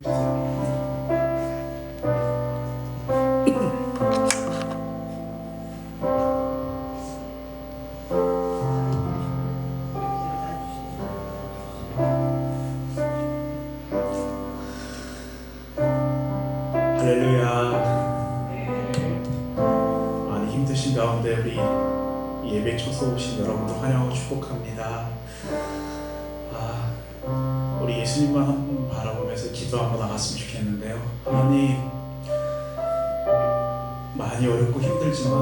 할렐루야. 많이 힘드신 가운데 우리 예배 초소 오신 여러분들 환영하고 축복합니다. 우리 예수님만 한번 바라보면서 기도 한번 나갔으면 좋겠는데요. 하나님, 많이 어렵고 힘들지만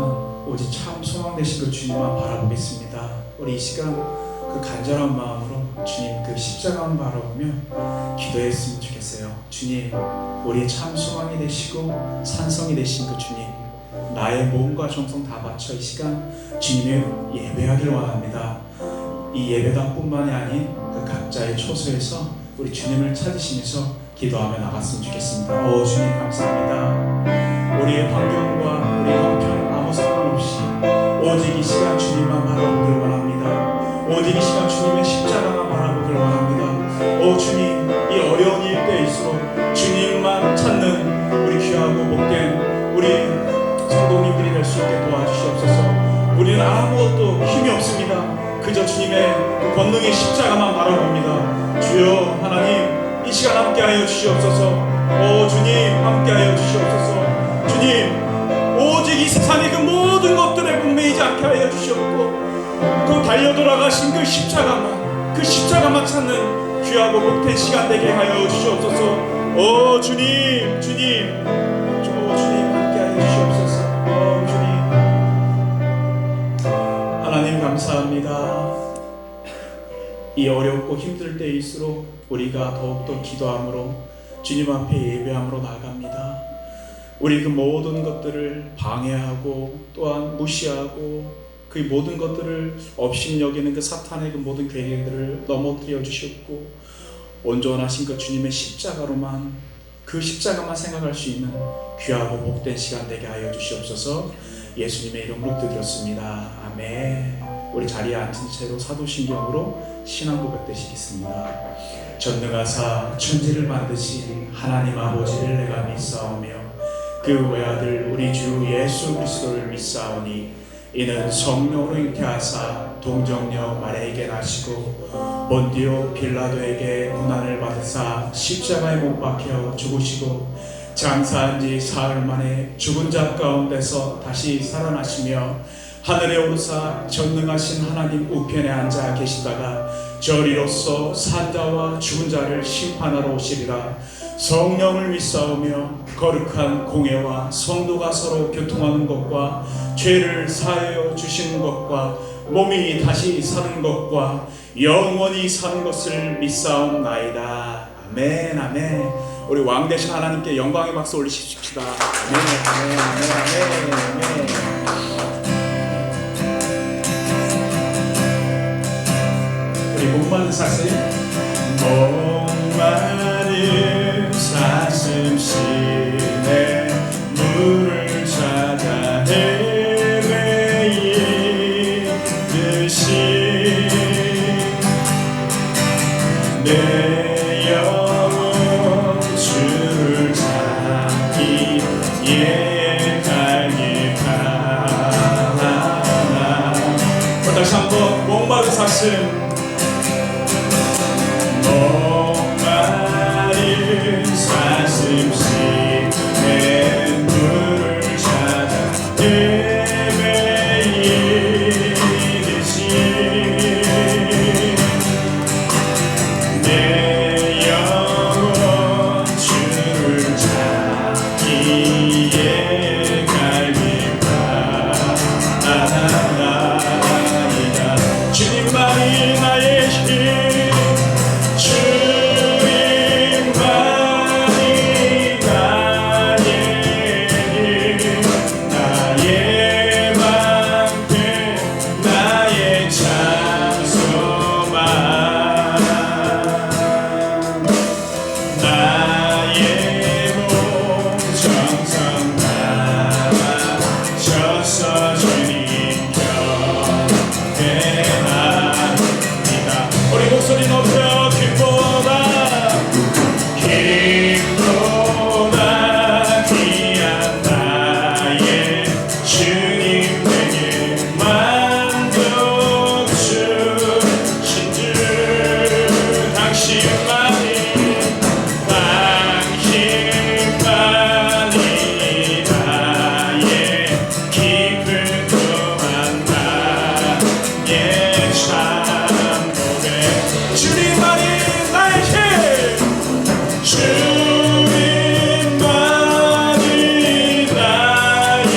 오직 참 소망 되신 그 주님만 바라보겠습니다. 우리 이 시간 그 간절한 마음으로 주님 그 십자가만 바라보며 기도했으면 좋겠어요. 주님, 우리의 참 소망이 되시고 산성이 되신 그 주님, 나의 몸과 정성 다 바쳐 이 시간 주님의 예배하기를 원합니다. 이 예배당뿐만이 아닌 그 각자의 초소에서 우리 주님을 찾으시면서 기도하며 나갔으면 좋겠습니다. 주님 감사합니다. 우리의 환경과 우리의 형편 아무 상관없이 오직 이 시간 주님만 바라보기를 원합니다. 오직 이 시간 주님의 십자가만 바라보기를 원합니다. 주님, 이 어려운 일대일수록 주님만 찾는 우리 귀하고 복된 우리 성도님들이 될 수 있게 도와주시옵소서. 우리는 아무것도 힘이 없습니다. 그저 주님의 그 권능의 십자가만 바라봅니다. 주여 하나님, 이 시간 함께하여 주시옵소서. 주님 함께하여 주시옵소서. 주님, 오직 이 세상의 그 모든 것들에 분매이지 않게 하여 주시옵고, 그 달려돌아가신 그 십자가만 찾는 귀하고 복된 시간 되게 하여 주시옵소서. 주님 함께하여 주시옵소서. 주님 하나님 감사합니다. 이 어렵고 힘들 때일수록 우리가 더욱더 기도함으로 주님 앞에 예배함으로 나아갑니다. 우리 그 모든 것들을 방해하고 또한 무시하고 그 모든 것들을 업신여기는 그 사탄의 그 모든 계획들을 넘어뜨려 주셨고, 온전하신 그 주님의 십자가로만, 그 십자가만 생각할 수 있는 귀하고 복된 시간 되게 하여 주시옵소서. 예수님의 이름으로 드렸습니다. 아멘. 우리 자리에 앉은 채로 사도신경으로 신앙 고백되시겠습니다. 전능하사 천지를 만드신 하나님 아버지를 내가 믿사오며 그 외아들 우리 주 예수 그리스도를 믿사오니 이는 성령으로 잉태하사 동정녀 마리아에게 나시고 본디오 빌라도에게 고난을 받으사 십자가에 못 박혀 죽으시고 장사한 지 사흘 만에 죽은 자 가운데서 다시 살아나시며 하늘에 오르사 전능하신 하나님 우편에 앉아 계시다가 저리로서 산자와 죽은 자를 심판하러 오시리라. 성령을 믿사오며 거룩한 공회와 성도가 서로 교통하는 것과 죄를 사하여 주시는 것과 몸이 다시 사는 것과 영원히 사는 것을 믿사옵나이다. 아멘. 아멘. 우리 왕 되신 하나님께 영광의 박수 올리십시다. 아멘. 아멘. 아멘. 아멘. 우리 목마른 사슴, 목마른 사슴 시내 물을 찾아 헤매이듯이 내 영혼 주를 찾기에 갈길 가나. 다시 한번 목마른 사슴, 주님보다 귀한 나의 주님 내게 만족 주신 주 당신만이 나의 깊은 동안 나의 참 고백 주님만이 나의 힘 주님만이 나의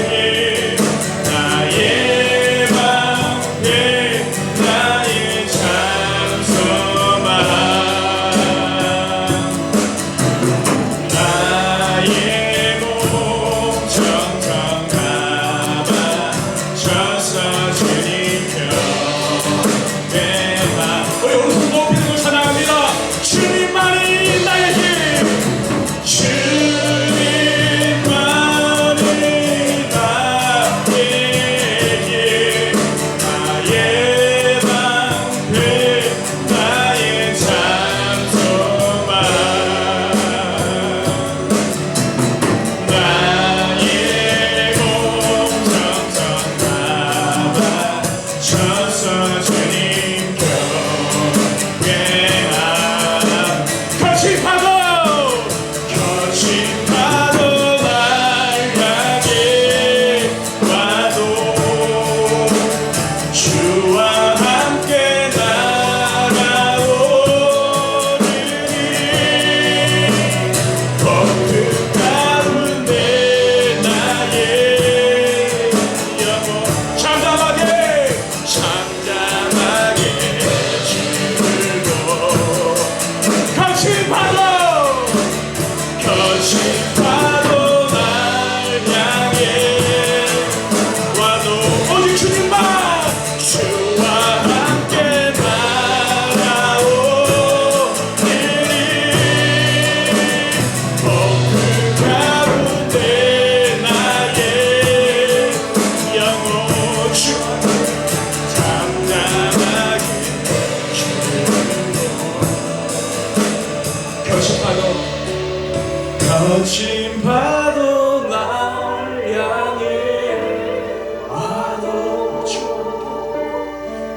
힘 나의 방패 나의 찬송함 나의 몸 정성 감아 져서 주님 곁에만 우리 오른손 높이 들고 찬양합니다. 주님만이 나의 힘 주님만이 나의 힘 나의 방패 나의 찬송함 나의 몸 정성 감아 져서 주님 곁에만 거친 파도 날 향해 와도 주와 함께 날아오르니 그 가운데 나의 영혼 잠잠하게 주물고 거친 파도 날 향해 와도 오직 주와 함께 날아오리니 그 가운데 나의 영혼 잠잠하게 거친 파도 날 향해 와도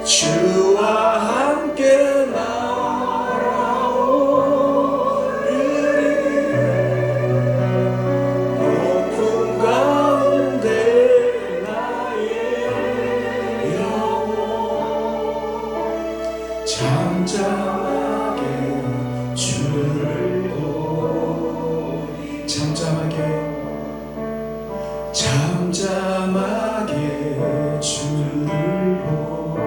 주와 함께 날아오르니 높은 가운데 나의 영혼 잠잠하게 주를 잠잠하게 주를 보니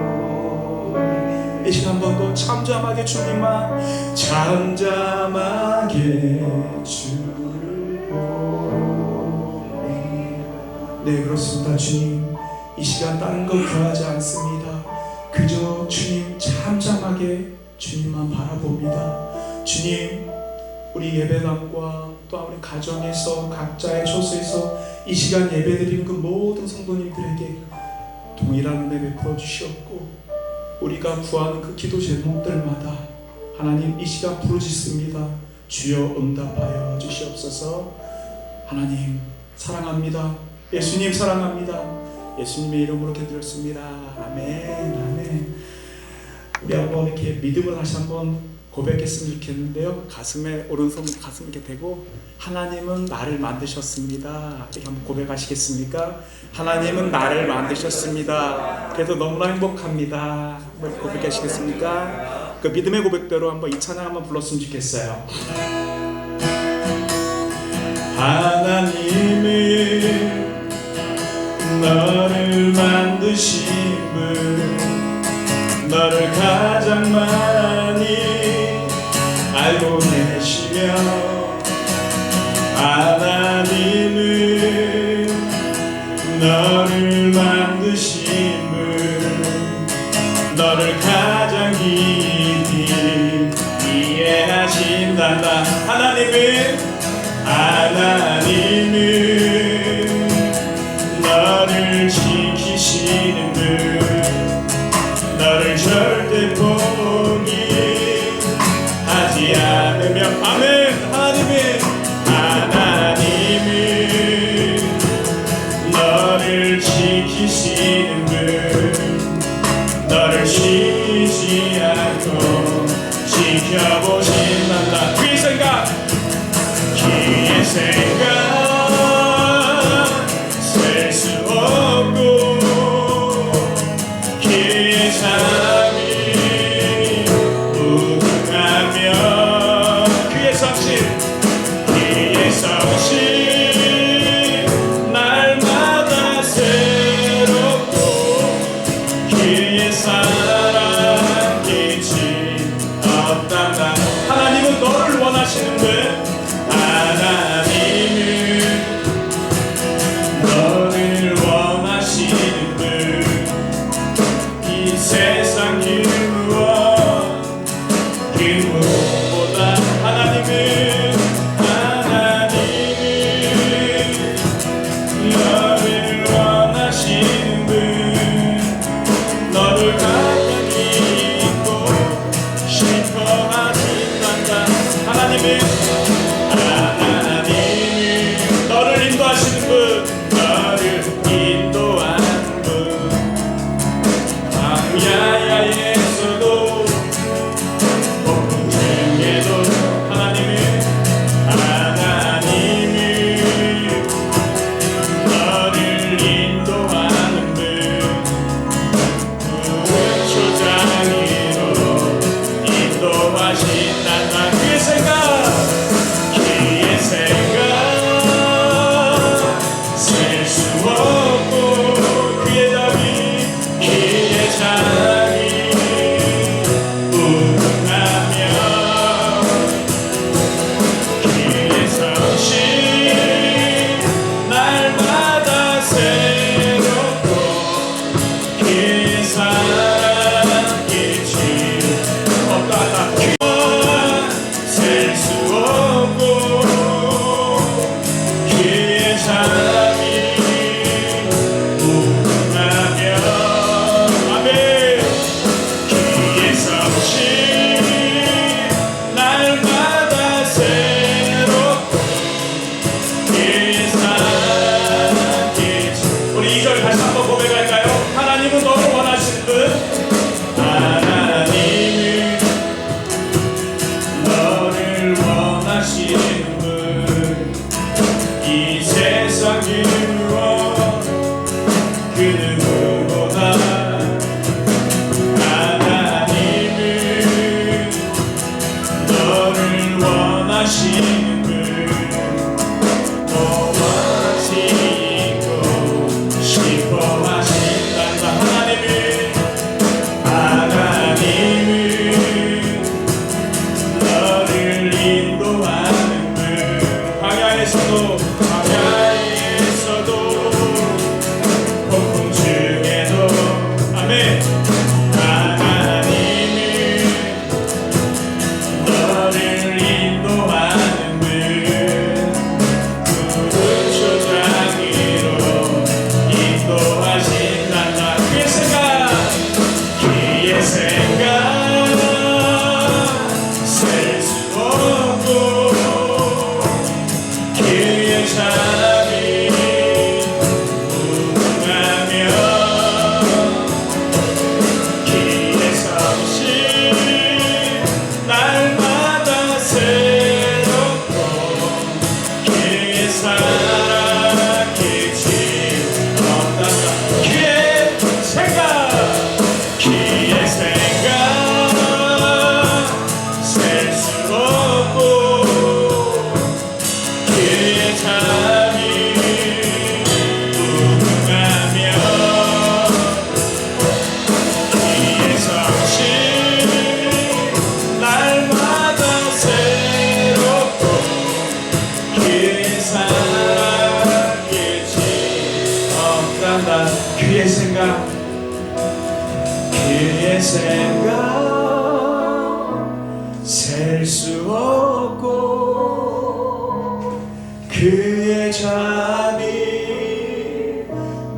이 시간 한번 더 잠잠하게 주님만 잠잠하게 주를 보니 네 그렇습니다. 주님 이 시간 다른 것 구하지 않습니다. 그저 주님 잠잠하게 주님만 바라봅니다. 주님 우리 예배당과 또한 우리 가정에서 각자의 처소에서 이 시간 예배드리는 그 모든 성도님들에게 동일한 은혜 베풀어 주시옵고 우리가 구하는 그 기도 제목들마다 하나님 이 시간 부르짖습니다. 주여 응답하여 주시옵소서. 하나님 사랑합니다. 예수님 사랑합니다. 예수님의 이름으로 기도드렸습니다. 아멘 아멘. 우리 한번 이렇게 믿음을 다시 한번 고백했으면 좋겠는데요. 가슴에 오른손 가슴 이렇게 대고 하나님은 나를 만드셨습니다. 이렇게 한번 고백하시겠습니까? 하나님은 나를 만드셨습니다. 그래서 너무나 행복합니다. 한번 고백하시겠습니까? 그 믿음의 고백대로 한번 이 찬양 한번 불렀으면 좋겠어요. 하나님은 너를 만드신 분 너를 가장 많이 알고 계시며 하나님은 너를 만드신 분 너를 가장 깊이 이해하신단다. 하나님은 너를 지키시는 분 너를 절대 포기하지 않으며 아멘. 그의 사랑이 무궁하며 아멘 그의 섭씨 날마다 새롭고 그의 사랑이 우리 2절 다시 한번 고백할까요? 하나님은 너를 원하시는 분 하나님은 너를 원하시는 분 이 세상 이루어 그 누구보다 하나님은 너를 원하시는 분 원하시고 싶어 하신단다 하나님은 너를 인도하는 분 광야에서도 폭풍 중에도 아멘 하나님은 너를 인도하는 분 푸른 초장위로 인도하신단다 그의 생각 셀 수 없고 그의 사랑이 무궁하며 그의 섭씨 날마다 새롭고 그의 사랑 끝이 없단다 그의 생각 셀 수 없고 그의 사랑이 무궁하며 그의 섭씨 날마다 새롭고 그의 사랑 끝이 없단다 그의 생각 셀 수 없고 그의 잠이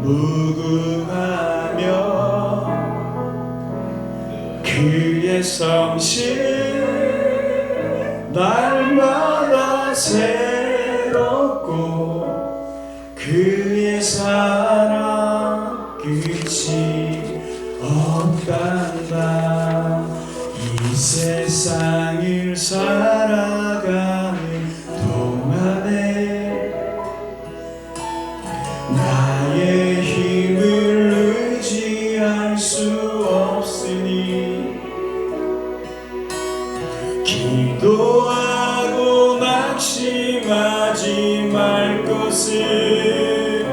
무궁하며 그의 성실 날마다 새롭고 그의 사랑 끝이 없단다 이 세상을 살아가는 동안에 나의 힘을 의지할 수 없으니 기도하고 낙심하지 말 것을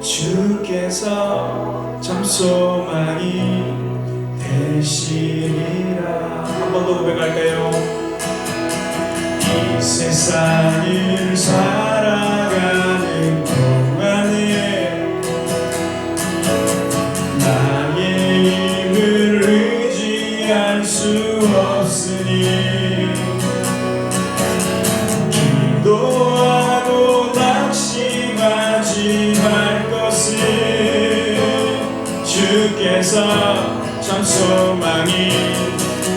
주께서 참 소망이 되시리라 한 번 더 고백할까요? 이 세상을 살아가는 동안에 나의 힘을 의지할 수 없으니 기도하고 낙심하지 말 것을 주께서 참 소망이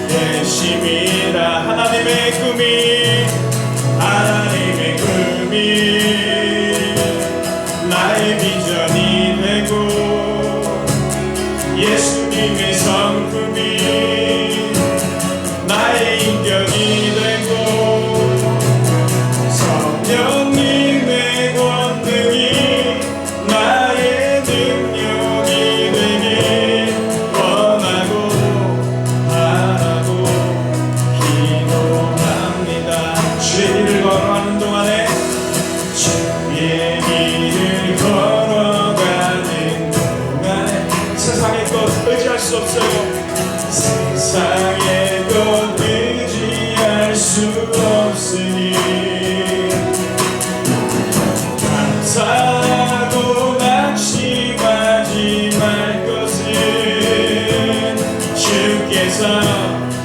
되심이라 하나님의 꿈이 나의 비전이 되고 예수님의 성품이 나의 인격이 되고 성령님의 권능이 나의 능력이 되길 원하고 바라고 기도합니다 주의 길을 걸어가는 동안에 주의 길을 걸어가는 동안에 세상의 것 의지할 수 없어요 세상의 것 의지할 수 없으니 감사하고 낙심하지 말 것은 주께서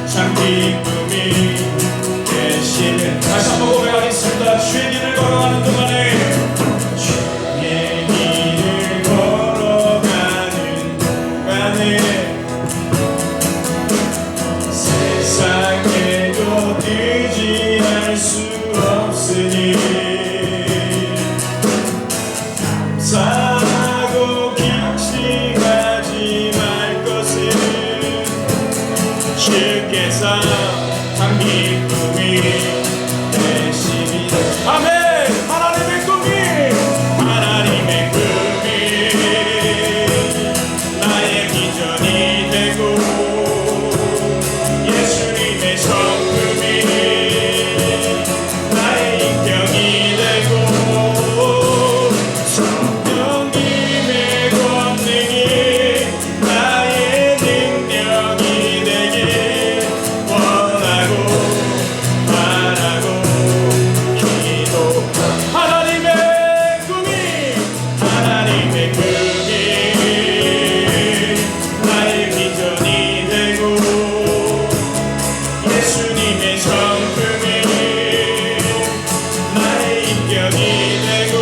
참 기쁨이 되시는 다시 한번 고백하겠습니다. 주의 길을 걸어가는 동안에, 주의 길을 걸어가는 동안에 세상에도 의지할 수 없으니 감사하고 기침하지 말 것을 주께서 참 기쁨이 되십니다. 아멘. 하나님의 꿈이, 하나님의 꿈이 나의 비전이 되고 예수님의 성품이 나의 인격이 되고 성령님의 권능이 나의 능력이 되길 원하고 바라고 기도. 하나님의 꿈이, 하나님의 꿈이 나의 비전이 되고 예수님의 성품이 나의 인격이 되고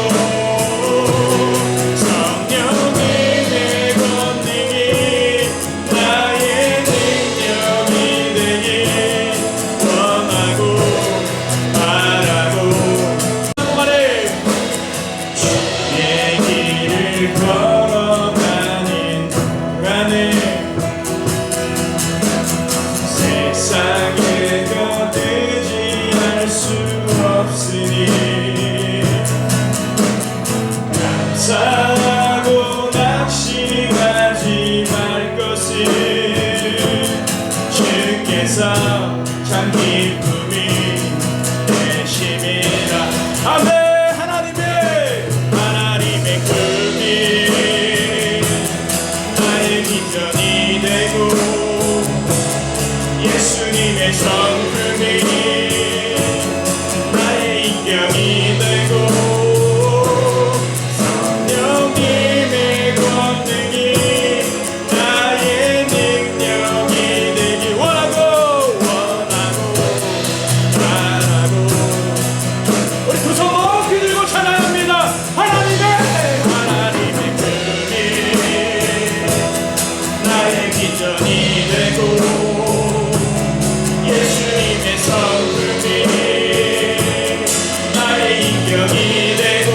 성령님의 권능이 나의 능력이 되길 원하고 바라고 말해. 주의 길을 걸어가는 동안에 세상에 거두지 수 없으니 감사하고 낙심하지 말 것을 주께서 참 기쁨이 되심이라. 아멘. 하나님의 꿈이 나의 비전이 되고 예수님의 성품이 나의 인격이 되고 성령님의 권능이 나의 능력이 되길 원하고 바라고. 우리 두 손 높이 들고 찬양합니다. 하나님의 꿈이 나의 비전이 되고 예수님의 성품이 나의 인격이 되고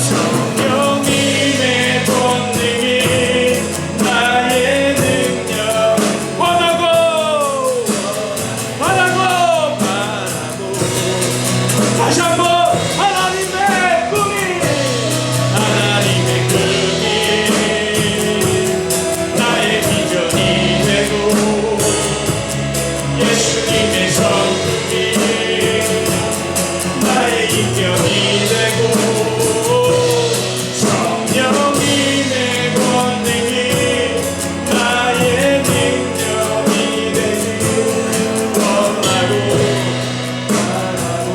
성령님의 권능이 나의 능력 원하고 바라고. 다시 한번 하나님의 꿈이 나의 비전이 되고 예수님의 성품이 나의 인격이 되고 성령님의 권능이 나의 능력이 되길 원하고 바라고.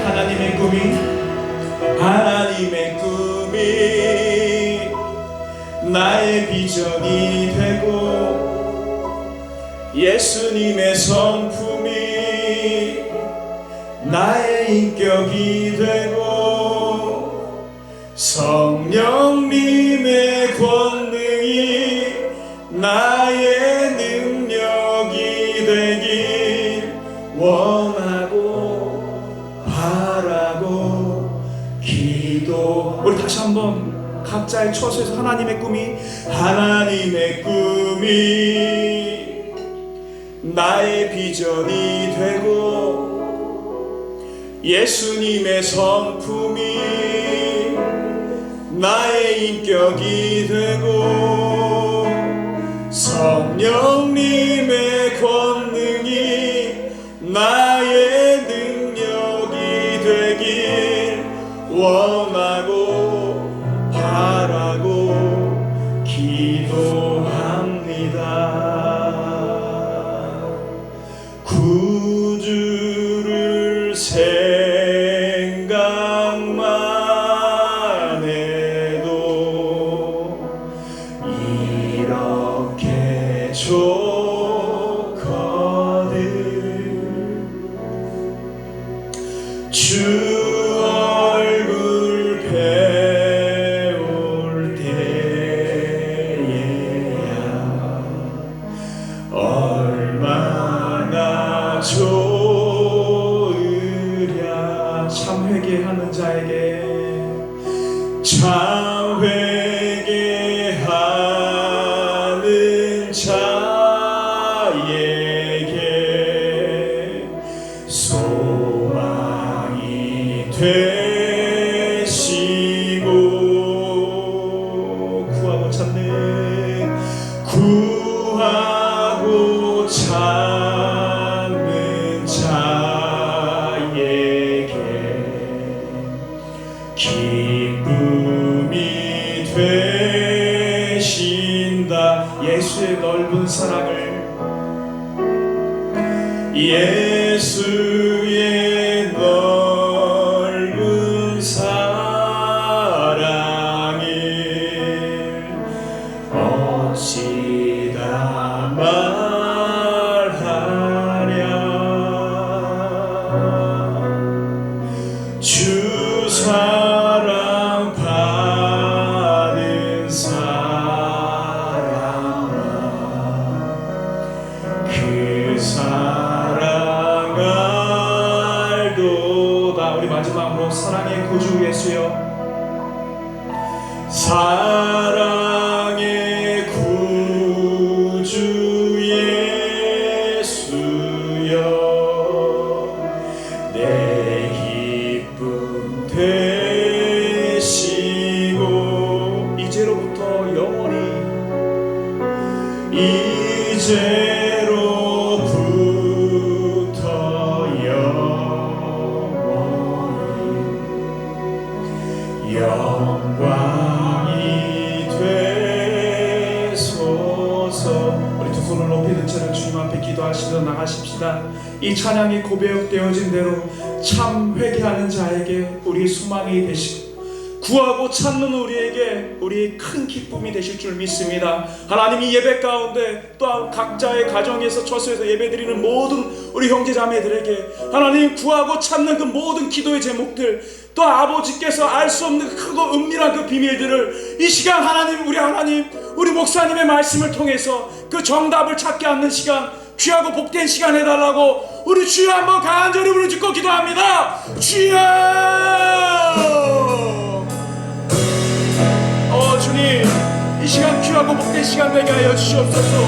하나님의 꿈이 나의 비전이 되고 예수님의 성품이 나의 인격이 되고 성령님의 권능이 나의 능력이 되길 원하고 바라고 기도. 우리 다시 한번 각자의 처소에서 하나님의 꿈이 나의 비전이 되고 예수님의 성품이 나의 인격이 되고 성령님의 권능이 나의 능력이 되길 원하고 바라고 기도합니다. 구주를 생각만 해도 이렇게 좋거든. 되시고 구하고 찾는 자에게 기쁨이 되신다. 예수의 넓은 사랑을, 예수의 넓은 사랑을 어찌다 말하랴. 주 사랑 받은 사람아 그 사랑 알도다. 우리 마지막으로 사랑의 구주 예수여, 사랑의 구주 예수여, 내 기쁨 되시고 이제로부터 영원히, 이제로부터 영원히 영광이 되소서. 우리 두 손을 높이 든 채로 주님 앞에 기도하시며 나가십시다. 이 찬양이 고백되어진 대로 참 회개하는 자에게 우리 소망이 되시고 구하고 찾는 우리에게 우리의 큰 기쁨이 되실 줄 믿습니다. 하나님, 이 예배 가운데 또한 각자의 가정에서 처소에서 예배드리는 모든 우리 형제자매들에게 하나님, 구하고 찾는 그 모든 기도의 제목들, 또 아버지께서 알 수 없는 크고 은밀한 그 비밀들을 이 시간 하나님, 우리 목사님의 말씀을 통해서 그 정답을 찾게 하는 시간, 귀하고 복된 시간 해달라고 우리 주여 한번 간절히 부르짖고 기도합니다. 주여! 주님, 이 시간 귀하고 복된 시간 되게 하여 주시옵소서.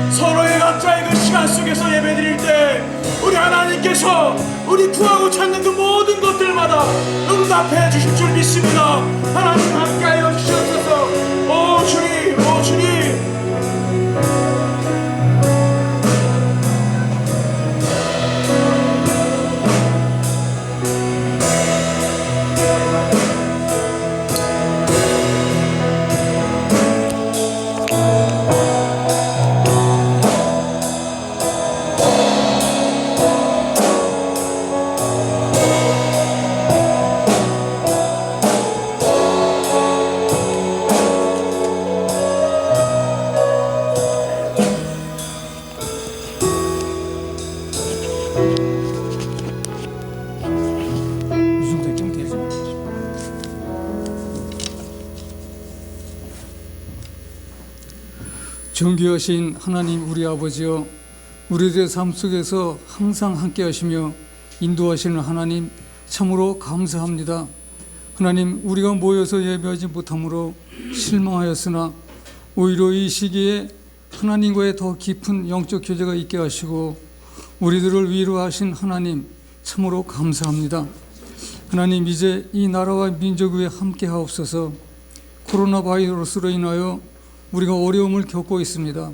서로의 각자의 그 시간 속에서 예배드릴 때 우리 하나님께서 우리 구하고 찾는 그 모든 것들마다 응답해 주실 줄 믿습니다. 하나님 함께 하여 주시옵소서. 오 주님, 오 주님. 존귀하신 하나님 우리 아버지여, 우리들의 삶 속에서 항상 함께 하시며 인도하시는 하나님 참으로 감사합니다. 하나님, 우리가 모여서 예배하지 못함으로 실망하였으나 오히려 이 시기에 하나님과의 더 깊은 영적 교제가 있게 하시고 우리들을 위로하신 하나님 참으로 감사합니다. 하나님, 이제 이 나라와 민족 위에 함께 하옵소서. 코로나 바이러스로 인하여 우리가 어려움을 겪고 있습니다.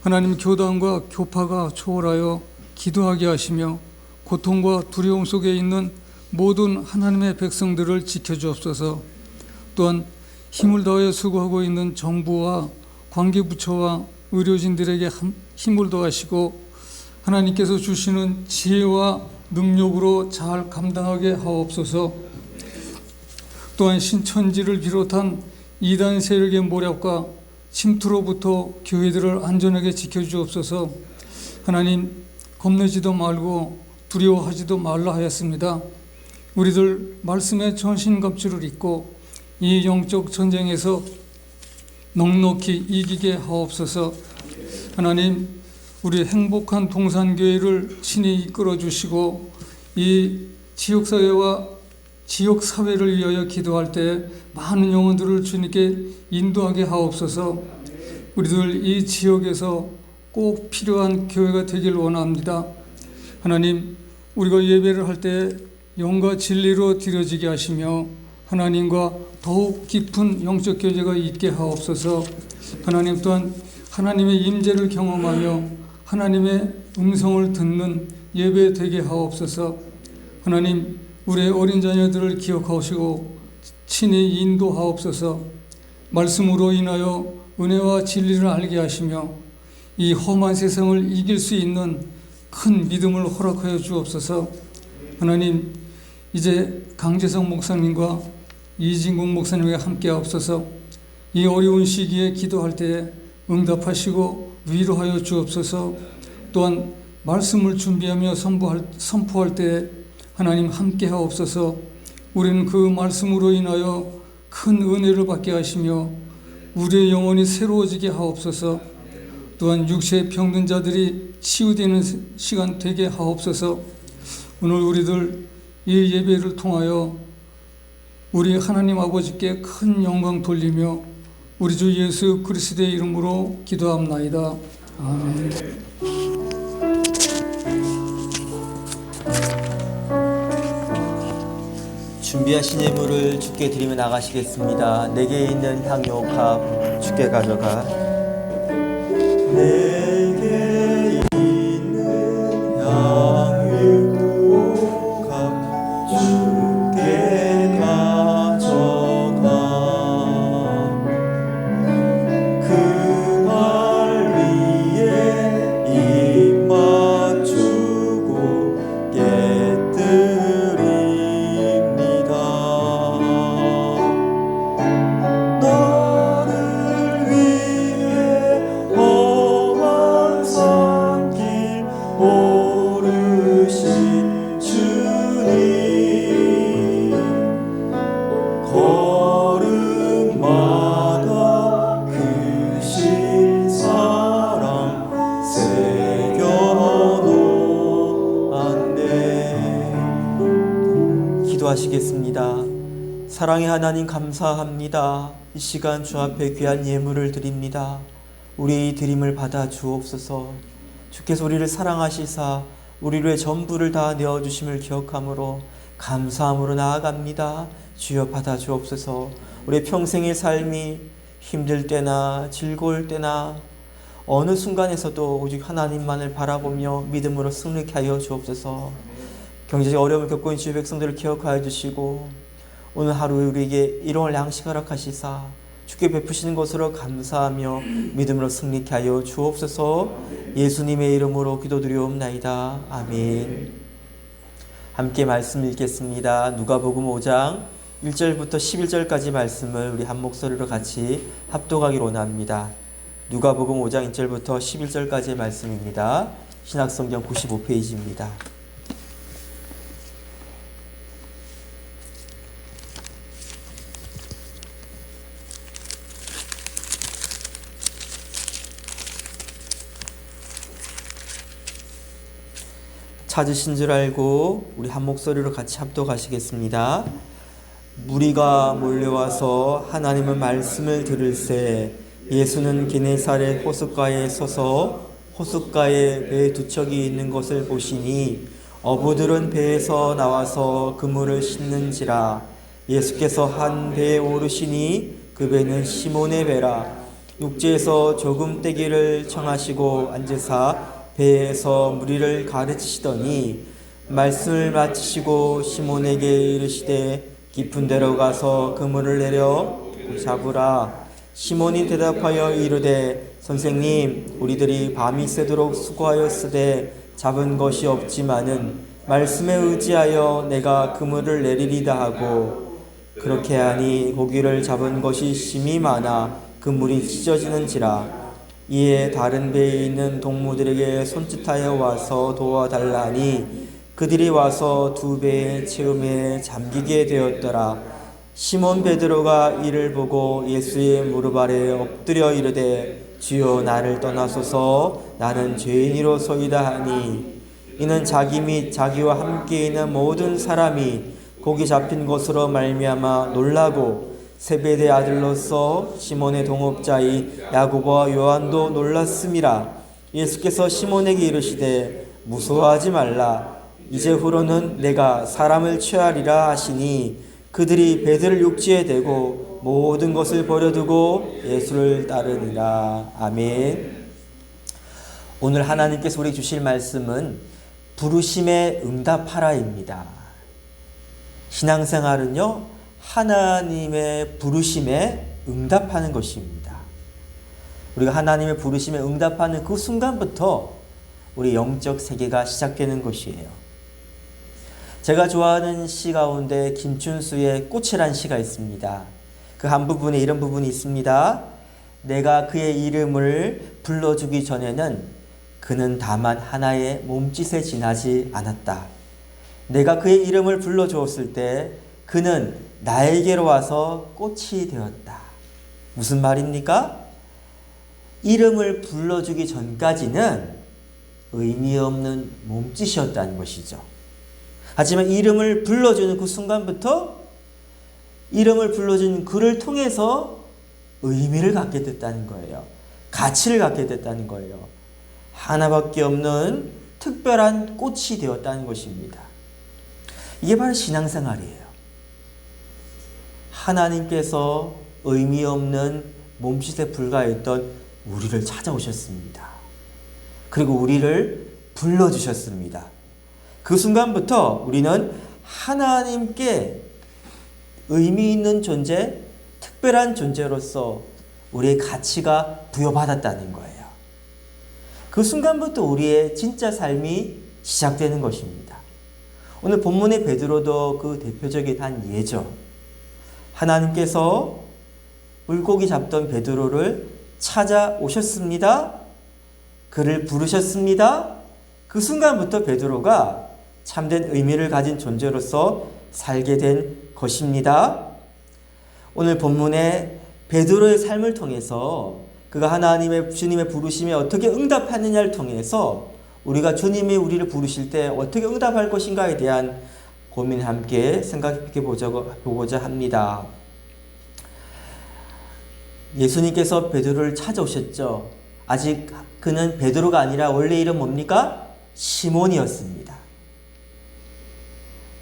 하나님, 교단과 교파가 초월하여 기도하게 하시며 고통과 두려움 속에 있는 모든 하나님의 백성들을 지켜주옵소서. 또한 힘을 다하여 수고하고 있는 정부와 관계부처와 의료진들에게 힘을 더하시고 하나님께서 주시는 지혜와 능력으로 잘 감당하게 하옵소서. 또한 신천지를 비롯한 이단 세력의 모략과 침투로부터 교회들을 안전하게 지켜주옵소서. 하나님, 겁내지도 말고 두려워하지도 말라 하였습니다. 우리들 말씀의 전신갑주를 입고 이 영적 전쟁에서 넉넉히 이기게 하옵소서. 하나님, 우리 행복한 동산교회를 친히 이끌어 주시고 이 지역사회와 지역사회를 위하여 기도할 때 많은 영혼들을 주님께 인도하게 하옵소서. 우리들 이 지역에서 꼭 필요한 교회가 되길 원합니다. 하나님, 우리가 예배를 할 때 영과 진리로 드려지게 하시며 하나님과 더욱 깊은 영적 교제가 있게 하옵소서. 하나님 또한 하나님의 임재를 경험하며 하나님의 음성을 듣는 예배 되게 하옵소서. 하나님, 우리의 어린 자녀들을 기억하시고 친히 인도하옵소서. 말씀으로 인하여 은혜와 진리를 알게 하시며 이 험한 세상을 이길 수 있는 큰 믿음을 허락하여 주옵소서. 하나님, 이제 강재성 목사님과 이진국 목사님과 함께 하옵소서. 이 어려운 시기에 기도할 때에 응답하시고 위로하여 주옵소서. 또한 말씀을 준비하며 선포할 때에 하나님 함께 하옵소서. 우리는 그 말씀으로 인하여 큰 은혜를 받게 하시며 우리의 영혼이 새로워지게 하옵소서. 또한 육체의 병든 자들이 치유되는 시간 되게 하옵소서. 오늘 우리들 이 예배를 통하여 우리 하나님 아버지께 큰 영광 돌리며 우리 주 예수 그리스도의 이름으로 기도합나이다. 아멘. 준비하신 예물을 주께 드리며 나가시겠습니다. 내게 있는 향유옥합 주께 가져가. 내게 있는 향유옥합 주께 가져가. 그 발 위에 입 맞추고 깨뜨립니다. 너를 위해 험한 산길 오르신 주님, 걸음마다 크신 사랑 새겨놓았네. 기도하시겠습니다. 사랑의 하나님, 감사합니다. 이 시간 주 앞에 귀한 예물을 드립니다. 우리 드림을 받아 주옵소서. 주께서 우리를 사랑하시사 우리의 전부를 다 내어주심을 기억함으로 감사함으로 나아갑니다. 주여 받아 주옵소서. 우리 평생의 삶이 힘들 때나 즐거울 때나 어느 순간에서도 오직 하나님만을 바라보며 믿음으로 승리케 하여 주옵소서. 경제적 어려움을 겪고 있는 주의 백성들을 기억하여 주시고 오늘 하루 우리에게 일용할 양식을 허락하시사 주께 베푸시는 것으로 감사하며 믿음으로 승리케 하여 주옵소서. 예수님의 이름으로 기도드리옵나이다. 아멘. 함께 말씀 읽겠습니다. 누가복음 5장 1절부터 11절까지 말씀을 우리 한 목소리로 같이 합독하기로 원합니다. 누가복음 5장 1절부터 11절까지의 말씀입니다. 신약성경 95페이지입니다. 찾으신 줄 알고 우리 한 목소리로 같이 합독하시겠습니다. 무리가 몰려와서 하나님의 말씀을 들을새 예수는 게네사렛 호숫가에 서서 호숫가에 배 두 척이 있는 것을 보시니 어부들은 배에서 나와서 그물을 싣는지라. 예수께서 한 배에 오르시니 그 배는 시몬의 배라. 육지에서 조금 떼기를 청하시고 앉으사 배에서 무리를 가르치시더니 말씀을 마치시고 시몬에게 이르시되 깊은 데로 가서 그물을 내려 잡으라. 시몬이 대답하여 이르되 선생님, 우리들이 밤이 새도록 수고하였으되 잡은 것이 없지만은 말씀에 의지하여 내가 그물을 내리리다 하고 그렇게 하니 고기를 잡은 것이 심히 많아 그물이 찢어지는지라. 이에 다른 배에 있는 동무들에게 손짓하여 와서 도와달라니 그들이 와서 두 배의 채움에 잠기게 되었더라. 시몬 베드로가 이를 보고 예수의 무릎 아래 엎드려 이르되 주여 나를 떠나소서 나는 죄인이로소이다 하니 이는 자기 및 자기와 함께 있는 모든 사람이 고기 잡힌 것으로 말미암아 놀라고 세베대 아들로서 시몬의 동업자인 야고보와 요한도 놀랐음이라. 예수께서 시몬에게 이르시되 무서워하지 말라. 이제후로는 내가 사람을 취하리라 하시니 그들이 베드로를 육지에 대고 모든 것을 버려두고 예수를 따르니라. 아멘. 오늘 하나님께서 우리에게 주실 말씀은 부르심에 응답하라입니다. 신앙생활은요, 하나님의 부르심에 응답하는 것입니다. 우리가 하나님의 부르심에 응답하는 그 순간부터 우리 영적 세계가 시작되는 것이에요. 제가 좋아하는 시 가운데 김춘수의 꽃이란 시가 있습니다. 그 한 부분에 이런 부분이 있습니다. 내가 그의 이름을 불러주기 전에는 그는 다만 하나의 몸짓에 지나지 않았다. 내가 그의 이름을 불러주었을 때 그는 나에게로 와서 꽃이 되었다. 무슨 말입니까? 이름을 불러주기 전까지는 의미 없는 몸짓이었다는 것이죠. 하지만 이름을 불러주는 그 순간부터 이름을 불러주는 그를 통해서 의미를 갖게 됐다는 거예요. 가치를 갖게 됐다는 거예요. 하나밖에 없는 특별한 꽃이 되었다는 것입니다. 이게 바로 신앙생활이에요. 하나님께서 의미 없는 몸짓에 불과했던 우리를 찾아오셨습니다. 그리고 우리를 불러주셨습니다. 그 순간부터 우리는 하나님께 의미 있는 존재, 특별한 존재로서 우리의 가치가 부여받았다는 거예요. 그 순간부터 우리의 진짜 삶이 시작되는 것입니다. 오늘 본문의 베드로도 그 대표적인 한 예죠. 하나님께서 물고기 잡던 베드로를 찾아오셨습니다. 그를 부르셨습니다. 그 순간부터 베드로가 참된 의미를 가진 존재로서 살게 된 것입니다. 오늘 본문에 베드로의 삶을 통해서 그가 하나님의 주님의 부르심에 어떻게 응답하느냐를 통해서 우리가 주님이 우리를 부르실 때 어떻게 응답할 것인가에 대한 고민을 함께 생각해 보고자 합니다. 예수님께서 베드로를 찾아오셨죠. 아직 그는 베드로가 아니라 원래 이름 뭡니까? 시몬이었습니다.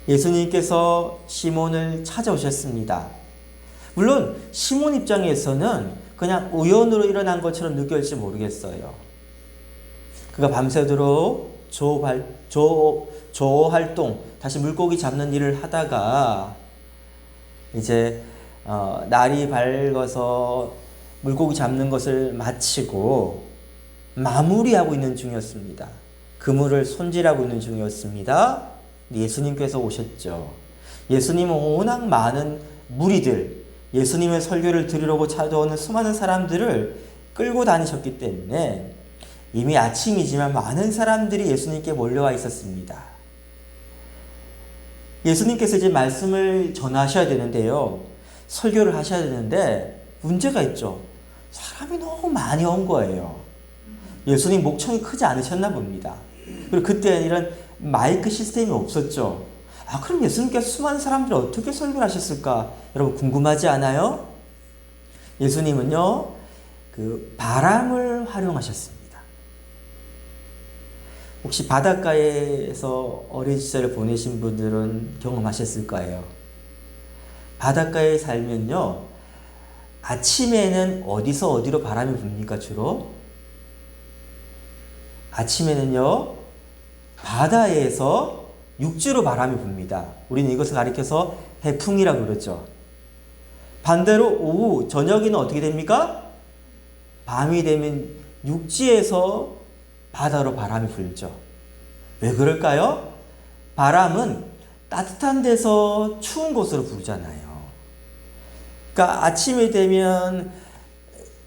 예수님께서 시몬을 찾아오셨습니다. 물론 시몬 입장에서는 그냥 우연으로 일어난 것처럼 느껴질지 모르겠어요. 그가 밤새도록 조 활동, 다시 물고기 잡는 일을 하다가 이제 날이 밝아서 물고기 잡는 것을 마치고 마무리하고 있는 중이었습니다. 그물을 손질하고 있는 중이었습니다. 예수님께서 오셨죠. 예수님은 워낙 많은 무리들, 예수님의 설교를 들으려고 찾아오는 수많은 사람들을 끌고 다니셨기 때문에 이미 아침이지만 많은 사람들이 예수님께 몰려와 있었습니다. 예수님께서 이제 말씀을 전하셔야 되는데요. 설교를 하셔야 되는데 문제가 있죠. 사람이 너무 많이 온 거예요. 예수님 목청이 크지 않으셨나 봅니다. 그리고 그때 이런 마이크 시스템이 없었죠. 그럼 예수님께서 수많은 사람들이 어떻게 설교를 하셨을까? 여러분 궁금하지 않아요? 예수님은요, 그 바람을 활용하셨습니다. 혹시 바닷가에서 어린 시절을 보내신 분들은 경험하셨을 거예요. 바닷가에 살면요, 아침에는 어디서 어디로 바람이 붑니까, 주로? 아침에는요, 바다에서 육지로 바람이 붑니다. 우리는 이것을 가리켜서 해풍이라고 그러죠. 반대로 오후, 저녁에는 어떻게 됩니까? 밤이 되면 육지에서 바다로 바람이 불죠. 왜 그럴까요? 바람은 따뜻한 데서 추운 곳으로 불잖아요. 그러니까 아침이 되면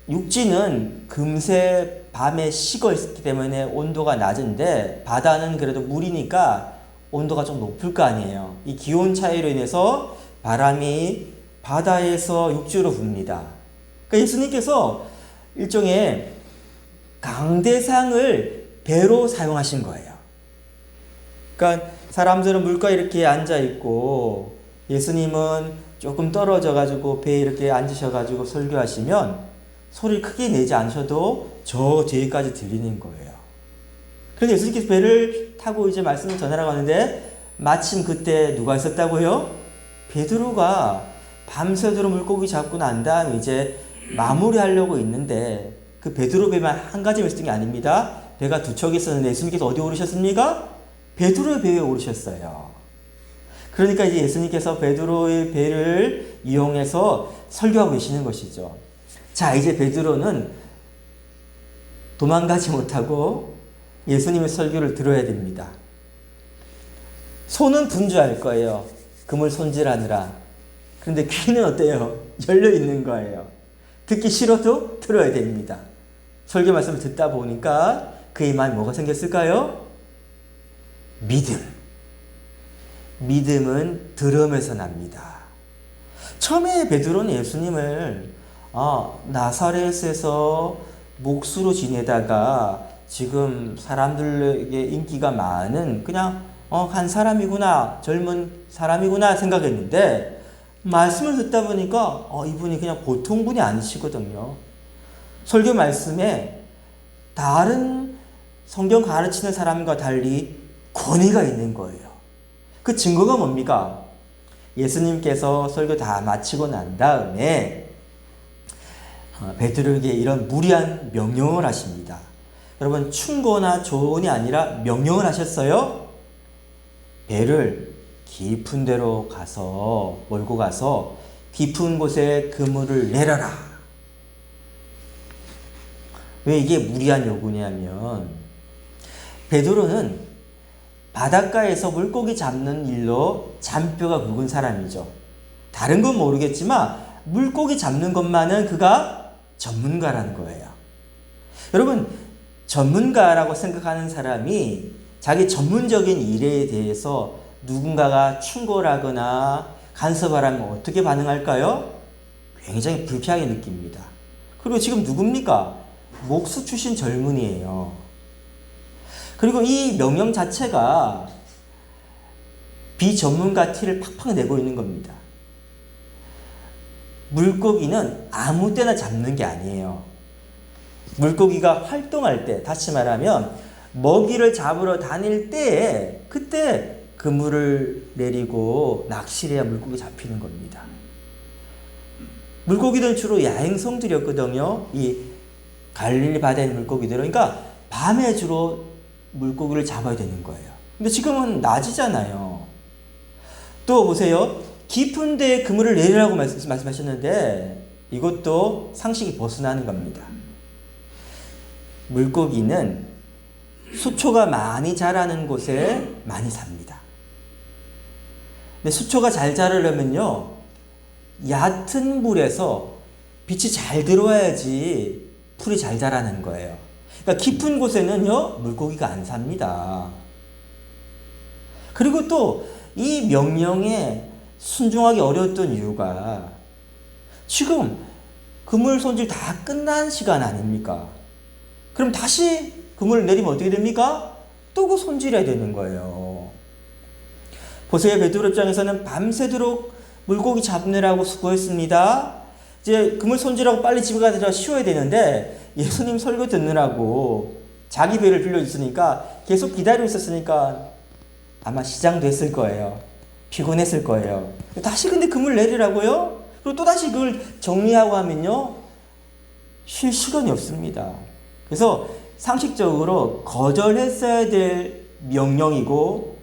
육지는 금세 밤에 식어 있기 때문에 온도가 낮은데 바다는 그래도 물이니까 온도가 좀 높을 거 아니에요. 이 기온 차이로 인해서 바람이 바다에서 육지로 붑니다. 그러니까 예수님께서 일종의 강대상을 배로 사용하신 거예요. 그러니까 사람들은 물가에 이렇게 앉아 있고 예수님은 조금 떨어져 가지고 배에 이렇게 앉으셔 가지고 설교하시면 소리를 크게 내지 않으셔도 저 뒤에까지 들리는 거예요. 그런데 예수님께서 배를 타고 이제 말씀을 전하라고 하는데 마침 그때 누가 있었다고요? 베드로가 밤새도록 물고기 잡고 난 다음에 이제 마무리하려고 있는데 그 베드로 배만 한 가지 있었던 게 아닙니다. 배가 두 척이 있었는데 예수님께서 어디 오르셨습니까? 베드로의 배에 오르셨어요. 그러니까 이제 예수님께서 베드로의 배를 이용해서 설교하고 계시는 것이죠. 자, 이제 베드로는 도망가지 못하고 예수님의 설교를 들어야 됩니다. 손은 분주할 거예요. 그물 손질하느라. 그런데 귀는 어때요? 열려 있는 거예요. 듣기 싫어도 들어야 됩니다. 설교 말씀을 듣다 보니까 그의 마음에 뭐가 생겼을까요? 믿음. 믿음은 들음에서 납니다. 처음에 베드로는 예수님을 나사렛에서 목수로 지내다가 지금 사람들에게 인기가 많은 그냥 한 사람이구나, 젊은 사람이구나 생각했는데 말씀을 듣다 보니까 이분이 그냥 보통 분이 아니시거든요. 설교 말씀에 다른 성경 가르치는 사람과 달리 권위가 있는 거예요. 그 증거가 뭡니까? 예수님께서 설교 다 마치고 난 다음에 베드로에게 이런 무리한 명령을 하십니다. 여러분, 충고나 조언이 아니라 명령을 하셨어요. 배를 깊은 데로 가서 몰고 가서 깊은 곳에 그물을 내려라. 왜 이게 무리한 요구냐면 베드로는 바닷가에서 물고기 잡는 일로 잔뼈가 굵은 사람이죠. 다른 건 모르겠지만 물고기 잡는 것만은 그가 전문가라는 거예요. 여러분, 전문가라고 생각하는 사람이 자기 전문적인 일에 대해서 누군가가 충고를 하거나 간섭을 하면 어떻게 반응할까요? 굉장히 불쾌하게 느낍니다. 그리고 지금 누굽니까? 목수 출신 젊은이에요. 그리고 이 명령 자체가 비전문가 티를 팍팍 내고 있는 겁니다. 물고기는 아무 때나 잡는 게 아니에요. 물고기가 활동할 때, 다시 말하면 먹이를 잡으러 다닐 때에 그때 그물을 내리고 낚시를 해야 물고기 잡히는 겁니다. 물고기들은 주로 야행성들이었거든요. 이 갈릴리 바다에 있는 물고기들은. 그러니까 밤에 주로 물고기를 잡아야 되는 거예요. 근데 지금은 낮이잖아요. 또 보세요. 깊은 데에 그물을 내리라고 말씀하셨는데 이것도 상식이 벗어나는 겁니다. 물고기는 수초가 많이 자라는 곳에 많이 삽니다. 근데 수초가 잘 자라려면요, 얕은 물에서 빛이 잘 들어와야지 풀이 잘 자라는 거예요. 그러니까 깊은 곳에는요, 물고기가 안 삽니다. 그리고 또 이 명령에 순종하기 어려웠던 이유가 지금 그물 손질 다 끝난 시간 아닙니까? 그럼 다시 그물을 내리면 어떻게 됩니까? 또 그 손질해야 되는 거예요. 보세요. 베드로 입장에서는 밤새도록 물고기 잡느라고 수고했습니다. 이제 그물 손질하고 빨리 집에 가서 쉬어야 되는데 예수님 설교 듣느라고 자기 배를 빌려줬으니까 계속 기다리고 있었으니까 아마 시장됐을 거예요. 피곤했을 거예요. 다시 근데 그물 내리라고요? 그리고 또 다시 그걸 정리하고 하면요, 쉴 시간이 없습니다. 그래서 상식적으로 거절했어야 될 명령이고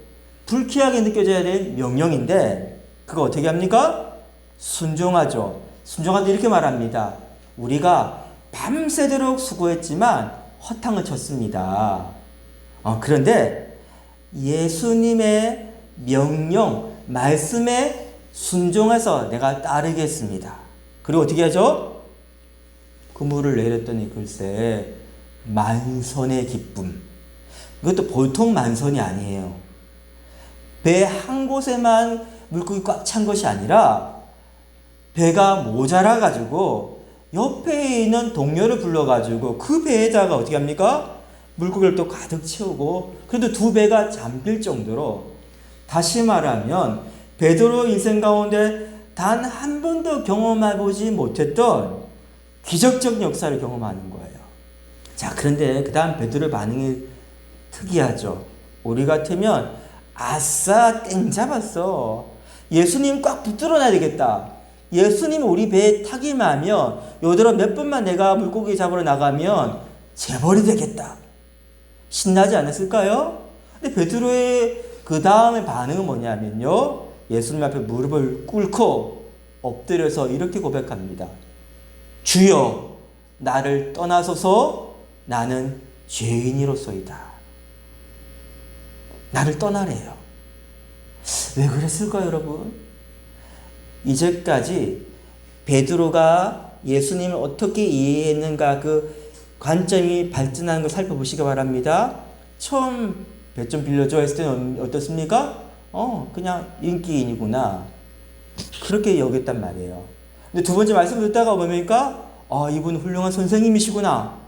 불쾌하게 느껴져야 될 명령인데 그거 어떻게 합니까? 순종하죠. 순종하는데 이렇게 말합니다. 우리가 밤새도록 수고했지만 허탕을 쳤습니다. 그런데 예수님의 명령, 말씀에 순종해서 내가 따르겠습니다. 그리고 어떻게 하죠? 그물을 내렸더니 글쎄 만선의 기쁨. 이것도 보통 만선이 아니에요. 배 한 곳에만 물고기 꽉 찬 것이 아니라 배가 모자라 가지고 옆에 있는 동료를 불러 가지고 그 배에다가 어떻게 합니까? 물고기를 또 가득 채우고 그래도 두 배가 잠길 정도로, 다시 말하면 베드로 인생 가운데 단 한 번도 경험해보지 못했던 기적적 역사를 경험하는 거예요. 자, 그런데 그 다음 베드로의 반응이 특이하죠. 우리 같으면 아싸 땡 잡았어. 예수님 꽉 붙들어 놔야 되겠다. 예수님 우리 배에 타기만 하면 요대로 몇 분만 내가 물고기 잡으러 나가면 재벌이 되겠다. 신나지 않았을까요? 근데 베드로의 그 다음에 반응은 뭐냐면요. 예수님 앞에 무릎을 꿇고 엎드려서 이렇게 고백합니다. 주여 나를 떠나소서 나는 죄인이로소이다. 나를 떠나래요. 왜 그랬을까요, 여러분? 이제까지 베드로가 예수님을 어떻게 이해했는가 그 관점이 발전하는 걸 살펴보시기 바랍니다. 처음 배 좀 빌려줘 했을 때는 어떻습니까? 그냥 인기인이구나. 그렇게 여겼단 말이에요. 근데 두 번째 말씀 듣다가 보니까 이분 훌륭한 선생님이시구나.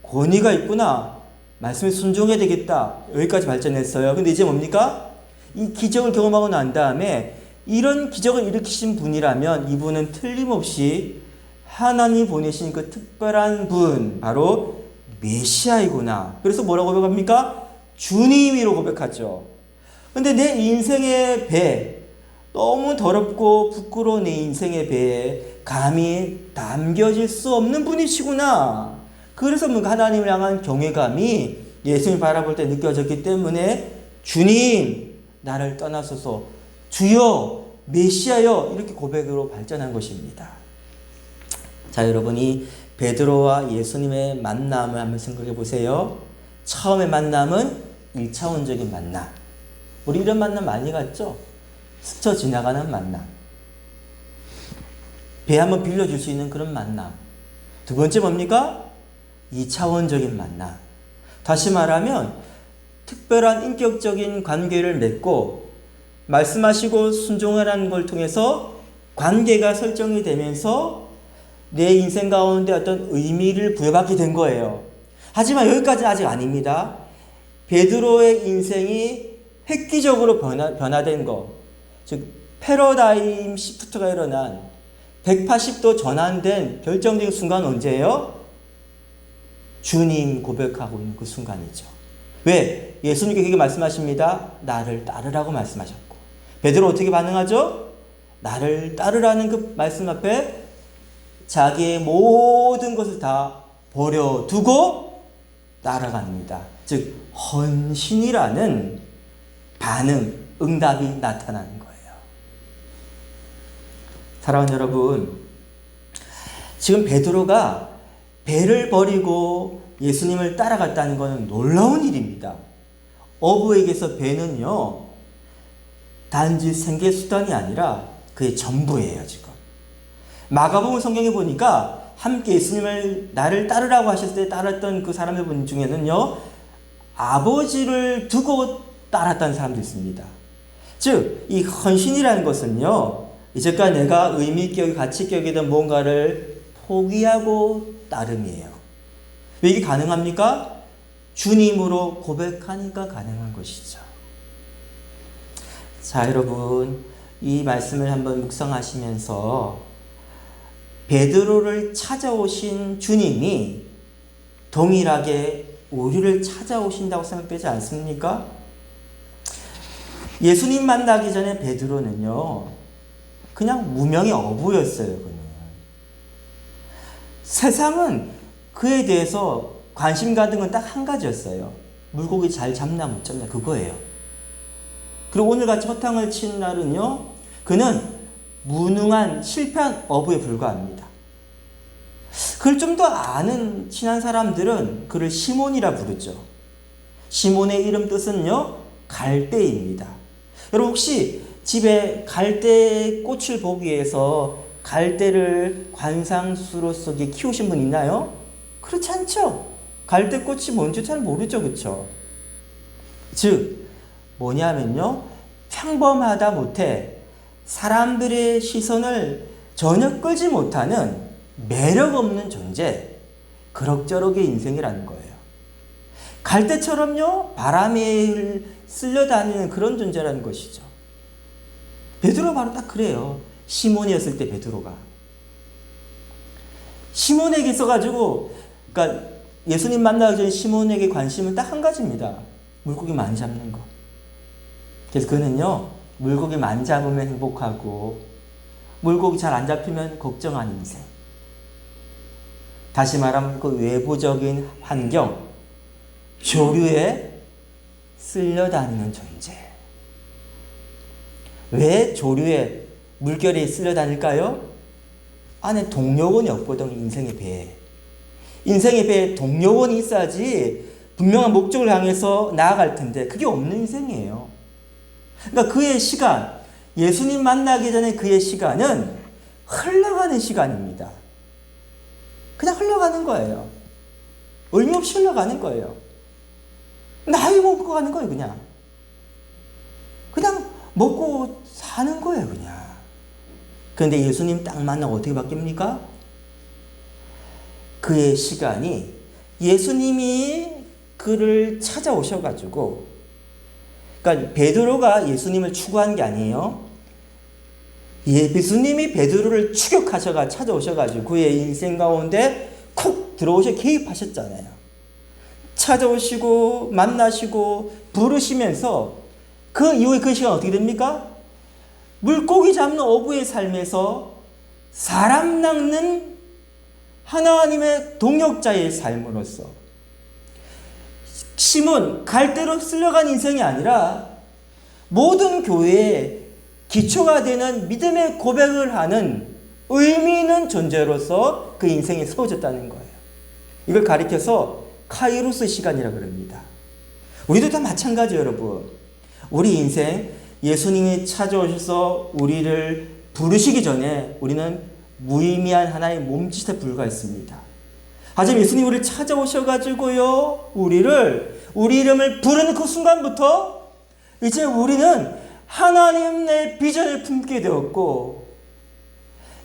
권위가 있구나. 말씀에 순종해야 되겠다. 여기까지 발전했어요. 근데 이제 뭡니까? 이 기적을 경험하고 난 다음에 이런 기적을 일으키신 분이라면 이분은 틀림없이 하나님이 보내신 그 특별한 분, 바로 메시아이구나. 그래서 뭐라고 고백합니까? 주님이로 고백하죠. 근데 내 인생의 배, 너무 더럽고 부끄러운 내 인생의 배에 감히 담겨질 수 없는 분이시구나. 그래서 뭔가 하나님을 향한 경외감이 예수님을 바라볼 때 느껴졌기 때문에 주님, 나를 떠나소서, 주여, 메시아여, 이렇게 고백으로 발전한 것입니다. 자, 여러분이 베드로와 예수님의 만남을 한번 생각해 보세요. 처음의 만남은 1차원적인 만남. 우리 이런 만남 많이 갔죠? 스쳐 지나가는 만남. 배 한번 빌려줄 수 있는 그런 만남. 두 번째 뭡니까? 2차원적인 만남. 다시 말하면 특별한 인격적인 관계를 맺고 말씀하시고 순종하라는 걸 통해서 관계가 설정이 되면서 내 인생 가운데 어떤 의미를 부여받게 된 거예요. 하지만 여기까지는 아직 아닙니다. 베드로의 인생이 획기적으로 변화된 거, 즉 패러다임 시프트가 일어난 180도 전환된 결정적인 순간 언제예요? 주님 고백하고 있는 그 순간이죠. 왜? 예수님께 그렇게 말씀하십니다. 나를 따르라고 말씀하셨고, 베드로 어떻게 반응하죠? 나를 따르라는 그 말씀 앞에 자기의 모든 것을 다 버려두고 따라갑니다. 즉 헌신이라는 반응, 응답이 나타나는 거예요. 사랑하는 여러분, 지금 베드로가 배를 버리고 예수님을 따라갔다는 것은 놀라운 일입니다. 어부에게서 배는요, 단지 생계수단이 아니라 그의 전부예요. 지금 마가복음 성경에 보니까 함께 예수님을 나를 따르라고 하셨을 때 따랐던 그 사람들 분 중에는요, 아버지를 두고 따랐다는 사람도 있습니다. 즉, 이 헌신이라는 것은요, 이제까지 내가 의미 있게 가치 있게 여기던 뭔가를 포기하고 따름이에요. 왜 이게 가능합니까? 주님으로 고백하니까 가능한 것이죠. 자, 여러분, 이 말씀을 한번 묵상하시면서 베드로를 찾아오신 주님이 동일하게 우리를 찾아오신다고 생각되지 않습니까? 예수님 만나기 전에 베드로는요, 그냥 무명의 어부였어요. 그는. 세상은 그에 대해서 관심 가진 건 딱 한 가지였어요. 물고기 잘 잡나 못 잡나, 그거예요. 그리고 오늘같이 허탕을 친 날은요, 그는 무능한 실패한 어부에 불과합니다. 그를 좀 더 아는 친한 사람들은 그를 시몬이라 부르죠. 시몬의 이름 뜻은요, 갈대입니다. 여러분 혹시 집에 갈대 꽃을 보기 위해서 갈대를 관상수로서 키우신 분 있나요? 그렇지 않죠. 갈대꽃이 뭔지 잘 모르죠. 그렇죠? 즉 뭐냐면요, 평범하다 못해 사람들의 시선을 전혀 끌지 못하는 매력 없는 존재, 그럭저럭의 인생이라는 거예요. 갈대처럼요, 바람에 쓸려다니는 그런 존재라는 것이죠. 베드로가 바로 딱 그래요. 시몬이었을 때 베드로가. 시몬에게 있어가지고, 그러니까 예수님 만나기 전에 시몬에게 관심은 딱 한 가지입니다. 물고기 많이 잡는 거. 그래서 그는요, 물고기 많이 잡으면 행복하고 물고기 잘 안 잡히면 걱정한 인생. 다시 말하면 그 외부적인 환경, 조류에 쓸려다니는 존재. 왜 조류에 물결에 쓸려다닐까요? 안에 동력원이 없거든, 인생의 배에. 인생의 배에 동력원이 있어야지 분명한 목적을 향해서 나아갈 텐데 그게 없는 인생이에요. 그러니까 그의 시간, 예수님 만나기 전에 그의 시간은 흘러가는 시간입니다. 그냥 흘러가는 거예요. 의미 없이 흘러가는 거예요. 나이 먹고 가는 거예요, 그냥. 그냥 먹고 사는 거예요, 그냥. 그런데 예수님 딱 만나고 어떻게 바뀝니까? 그의 시간이 예수님이 그를 찾아오셔가지고, 그러니까 베드로가 예수님을 추구한 게 아니에요. 예수님이 베드로를 추격하셔가 찾아오셔가지고 그의 인생 가운데 콕 들어오셔 개입하셨잖아요. 찾아오시고 만나시고 부르시면서 그 이후에 그 시간 어떻게 됩니까? 물고기 잡는 어부의 삶에서 사람 낚는 하나님의 동역자의 삶으로서 시몬 갈대로 쓸려간 인생이 아니라 모든 교회의 기초가 되는 믿음의 고백을 하는 의미 있는 존재로서 그 인생이 세워졌다는 거예요. 이걸 가리켜서 카이로스 시간이라고 그럽니다. 우리도 다 마찬가지예요, 여러분. 우리 인생 예수님이 찾아오셔서 우리를 부르시기 전에 우리는 무의미한 하나의 몸짓에 불과했습니다. 하지만 예수님이 우리를 찾아오셔가지고요, 우리 이름을 부르는 그 순간부터 이제 우리는 하나님의 비전을 품게 되었고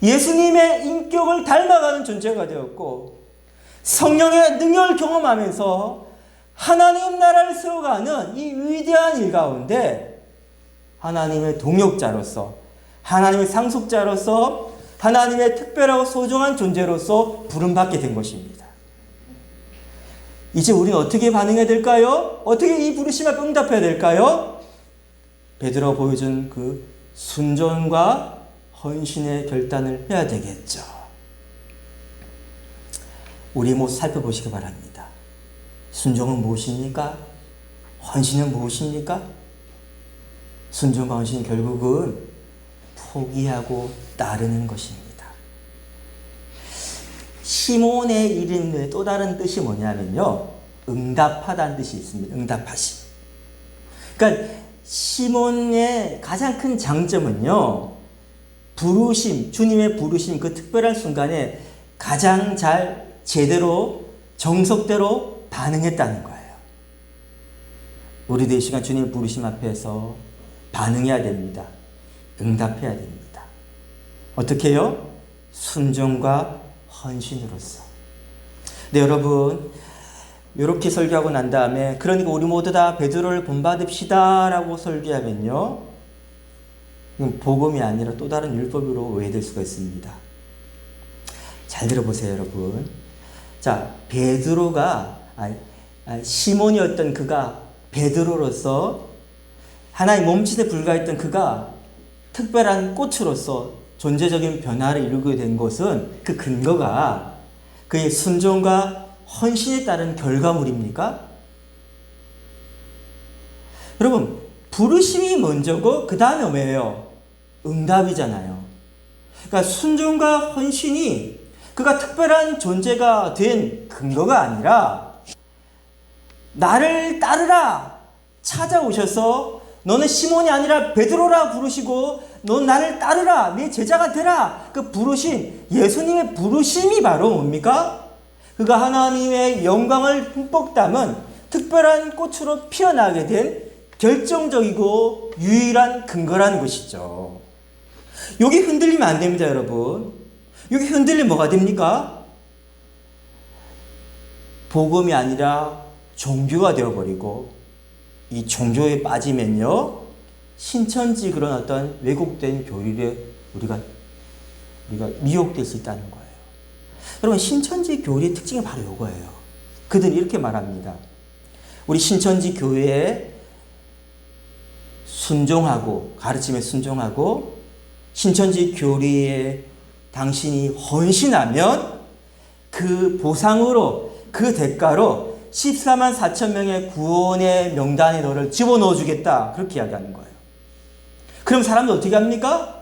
예수님의 인격을 닮아가는 존재가 되었고 성령의 능력을 경험하면서 하나님 나라를 세워가는 이 위대한 일 가운데 하나님의 동역자로서, 하나님의 상속자로서, 하나님의 특별하고 소중한 존재로서 부름받게 된 것입니다. 이제 우리는 어떻게 반응해야 될까요? 어떻게 이 부르심에 응답해야 될까요? 베드로가 보여준 그 순종과 헌신의 결단을 해야 되겠죠. 우리 모습 살펴보시기 바랍니다. 순종은 무엇입니까? 헌신은 무엇입니까? 순종과 헌신이 결국은 포기하고 따르는 것입니다. 시몬의 이름의 또 다른 뜻이 뭐냐면요, 응답하다는 뜻이 있습니다. 응답하심. 그러니까 시몬의 가장 큰 장점은요, 부르심, 주님의 부르심, 그 특별한 순간에 가장 잘 제대로 정석대로 반응했다는 거예요. 우리도 이 시간 주님의 부르심 앞에서 반응해야 됩니다. 응답해야 됩니다. 어떻게 해요? 순종과 헌신으로서. 네, 여러분, 이렇게 설교하고 난 다음에 그러니까 우리 모두 다 베드로를 본받읍시다 라고 설교하면요, 이건 복음이 아니라 또 다른 율법으로 오해될 수가 있습니다. 잘 들어보세요, 여러분. 자, 베드로가 시몬이었던 그가 베드로로서 하나의 몸짓에 불과했던 그가 특별한 꽃으로서 존재적인 변화를 이루게 된 것은 그 근거가 그의 순종과 헌신에 따른 결과물입니까? 여러분, 부르심이 먼저고 그 다음에 뭐예요? 응답이잖아요. 그러니까 순종과 헌신이 그가 특별한 존재가 된 근거가 아니라 나를 따르라 찾아오셔서 너는 시몬이 아니라 베드로라 부르시고 넌 나를 따르라 내 제자가 되라 그 부르신 예수님의 부르심이 바로 뭡니까? 그가 하나님의 영광을 흠뻑 담은 특별한 꽃으로 피어나게 된 결정적이고 유일한 근거라는 것이죠. 여기 흔들리면 안 됩니다, 여러분. 여기 흔들리면 뭐가 됩니까? 복음이 아니라 종교가 되어버리고 이 종교에 빠지면요, 신천지 그런 어떤 왜곡된 교리에 우리가 미혹될 수 있다는 거예요. 여러분, 신천지 교리의 특징이 바로 이거예요. 그들은 이렇게 말합니다. 우리 신천지 교회에 순종하고 가르침에 순종하고 신천지 교리에 당신이 헌신하면 그 보상으로 그 대가로 14만 4천 명의 구원의 명단에 너를 집어넣어 주겠다. 그렇게 이야기하는 거예요. 그럼 사람들 어떻게 합니까?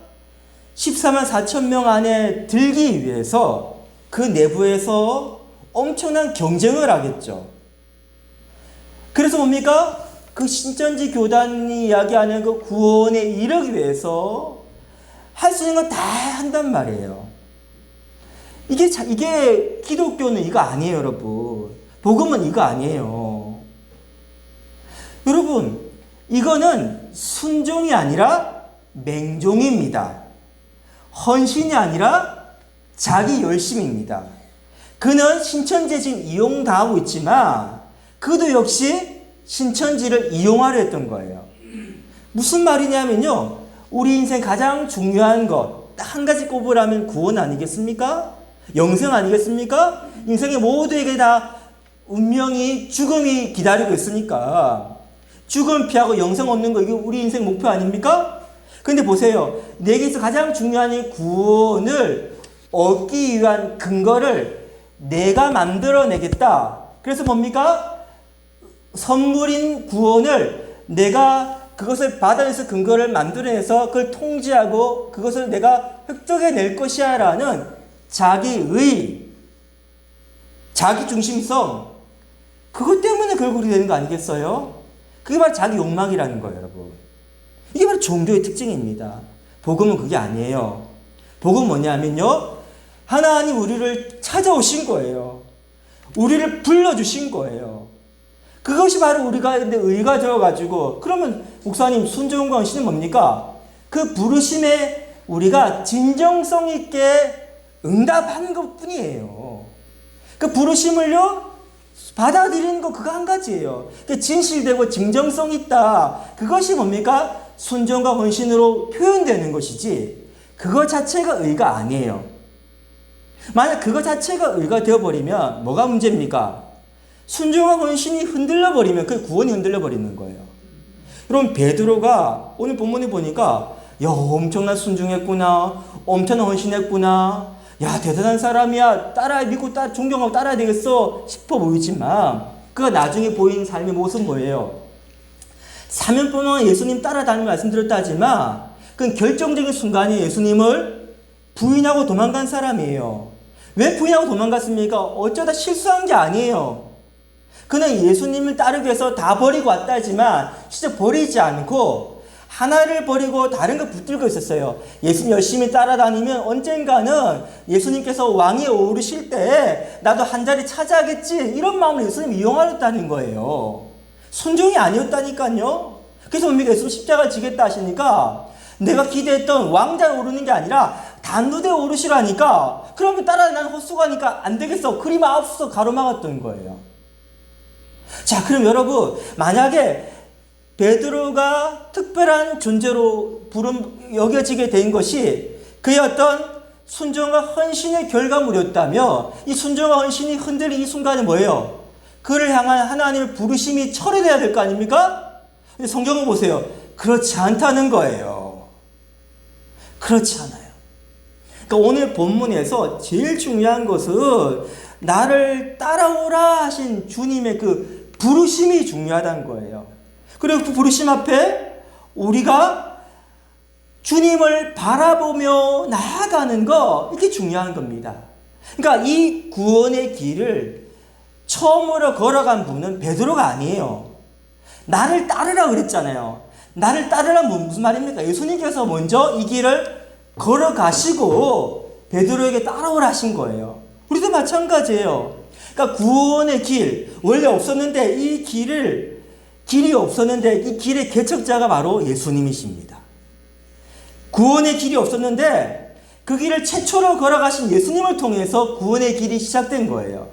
14만 4천 명 안에 들기 위해서 그 내부에서 엄청난 경쟁을 하겠죠. 그래서 뭡니까? 그 신천지 교단이 이야기하는 그 구원에 이르기 위해서 할 수 있는 건 다 한단 말이에요. 이게 기독교는 이거 아니에요, 여러분. 복음은 이거 아니에요. 여러분, 이거는 순종이 아니라 맹종입니다. 헌신이 아니라 자기 열심입니다. 그는 신천지에 지금 이용당하고 있지만 그도 역시 신천지를 이용하려 했던 거예요. 무슨 말이냐면요. 우리 인생 가장 중요한 것 한 가지 꼽으라면 구원 아니겠습니까? 영생 아니겠습니까? 인생의 모두에게 다 운명이 죽음이 기다리고 있으니까 죽음 피하고 영생 얻는 거 이게 우리 인생 목표 아닙니까? 근데 보세요. 내게서 가장 중요한 이 구원을 얻기 위한 근거를 내가 만들어내겠다. 그래서 뭡니까? 선물인 구원을 내가 그것을 받아내서 근거를 만들어내서 그걸 통제하고 그것을 내가 획득해낼 것이야 라는 자기의 자기중심성 그것 때문에 결국 되는 거 아니겠어요? 그게 바로 자기 욕망이라는 거예요, 여러분. 이게 바로 종교의 특징입니다. 복음은 그게 아니에요. 복음은 뭐냐면요. 하나님 우리를 찾아오신 거예요. 우리를 불러주신 거예요. 그것이 바로 우리가 근데 의가 되어가지고 그러면 목사님 순종과 헌신은 뭡니까? 그 부르심에 우리가 진정성 있게 응답하는 것 뿐이에요. 그 부르심을요 받아들이는 거 그거 한 가지예요. 진실되고 진정성 있다. 그것이 뭡니까? 순종과 헌신으로 표현되는 것이지 그거 자체가 의가 아니에요. 만약 그거 자체가 의가 되어버리면 뭐가 문제입니까? 순종과 헌신이 흔들려버리면 그 구원이 흔들려버리는 거예요. 여러분 베드로가 오늘 본문에 보니까 야 엄청난 순종했구나. 엄청난 헌신했구나. 야 대단한 사람이야. 믿고 존경하고 따라야 되겠어 싶어 보이지만 그가 나중에 보인 삶의 모습은 뭐예요? 3년 동안 예수님 따라다니는 말씀드렸다 하지만 그 결정적인 순간에 예수님을 부인하고 도망간 사람이에요. 왜 부인하고 도망갔습니까? 어쩌다 실수한 게 아니에요. 그는 예수님을 따르기 위해서 다 버리고 왔다 하지만 진짜 버리지 않고 하나를 버리고 다른 걸 붙들고 있었어요. 예수님 열심히 따라다니면 언젠가는 예수님께서 왕위에 오르실 때 나도 한 자리 차지하겠지 이런 마음으로 예수님 이용하였다는 거예요. 순종이 아니었다니까요. 그래서 뭡니까? 예수님 십자가를 지겠다 하시니까 내가 기대했던 왕자에 오르는 게 아니라 단두대에 오르시라니까 그러면 따라다니는 헛수고하니까 안 되겠어. 그림 앞서 가로막았던 거예요. 자, 그럼 여러분 만약에 베드로가 특별한 존재로 여겨지게 된 것이 그의 어떤 순종과 헌신의 결과물이었다며 이 순종과 헌신이 흔들린 이 순간에 뭐예요? 그를 향한 하나님의 부르심이 철회돼야 될 거 아닙니까? 근데 성경을 보세요. 그렇지 않다는 거예요. 그렇지 않아요. 그러니까 오늘 본문에서 제일 중요한 것은 나를 따라오라 하신 주님의 그 부르심이 중요하다는 거예요. 그리고 그 부르심 앞에 우리가 주님을 바라보며 나아가는 거 이게 중요한 겁니다. 그러니까 이 구원의 길을 처음으로 걸어간 분은 베드로가 아니에요. 나를 따르라 그랬잖아요. 나를 따르라 무슨 말입니까? 예수님께서 먼저 이 길을 걸어가시고 베드로에게 따라오라 하신 거예요. 우리도 마찬가지예요. 그러니까 구원의 길 원래 없었는데 이 길이 없었는데 이 길의 개척자가 바로 예수님이십니다. 구원의 길이 없었는데 그 길을 최초로 걸어가신 예수님을 통해서 구원의 길이 시작된 거예요.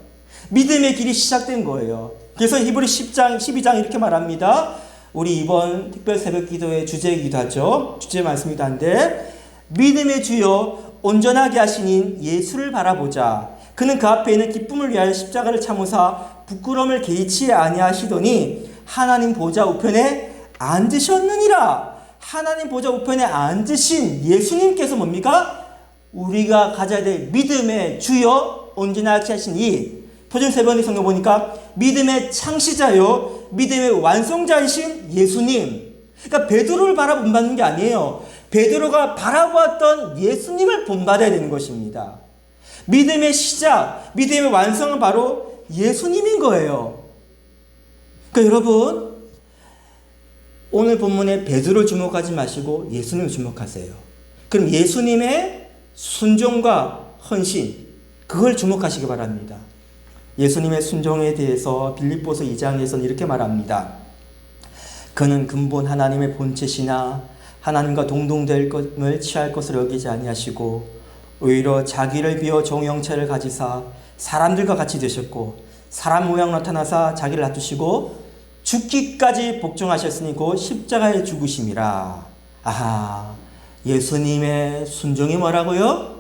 믿음의 길이 시작된 거예요. 그래서 히브리 10장 12장 이렇게 말합니다. 우리 이번 특별 새벽 기도의 주제이기도 하죠. 주제 말씀이기도 한데 믿음의 주여 온전하게 하시는 예수를 바라보자. 그는 그 앞에 있는 기쁨을 위하여 십자가를 참으사 부끄러움을 개의치 아니하시더니 하나님 보좌 우편에 앉으셨느니라. 하나님 보좌 우편에 앉으신 예수님께서 뭡니까? 우리가 가져야 될 믿음의 주여 언제나 하신 이 표준 세 번의 성경 보니까 믿음의 창시자요 믿음의 완성자이신 예수님. 그러니까 베드로를 바라본다는 게 아니에요. 베드로가 바라보았던 예수님을 본받아야 되는 것입니다. 믿음의 시작, 믿음의 완성은 바로 예수님인 거예요. 그러니까 여러분, 오늘 본문에 베드로를 주목하지 마시고 예수님을 주목하세요. 그럼 예수님의 순종과 헌신, 그걸 주목하시기 바랍니다. 예수님의 순종에 대해서 빌립보서 2장에서는 이렇게 말합니다. 그는 근본 하나님의 본체시나 하나님과 동등될 것을 취할 것을 여기지 아니하시고 오히려 자기를 비워 종형체를 가지사 사람들과 같이 되셨고 사람 모양 나타나사 자기를 낮추시고 죽기까지 복종하셨으니 곧 십자가에 죽으심이라. 아하, 예수님의 순종이 뭐라고요?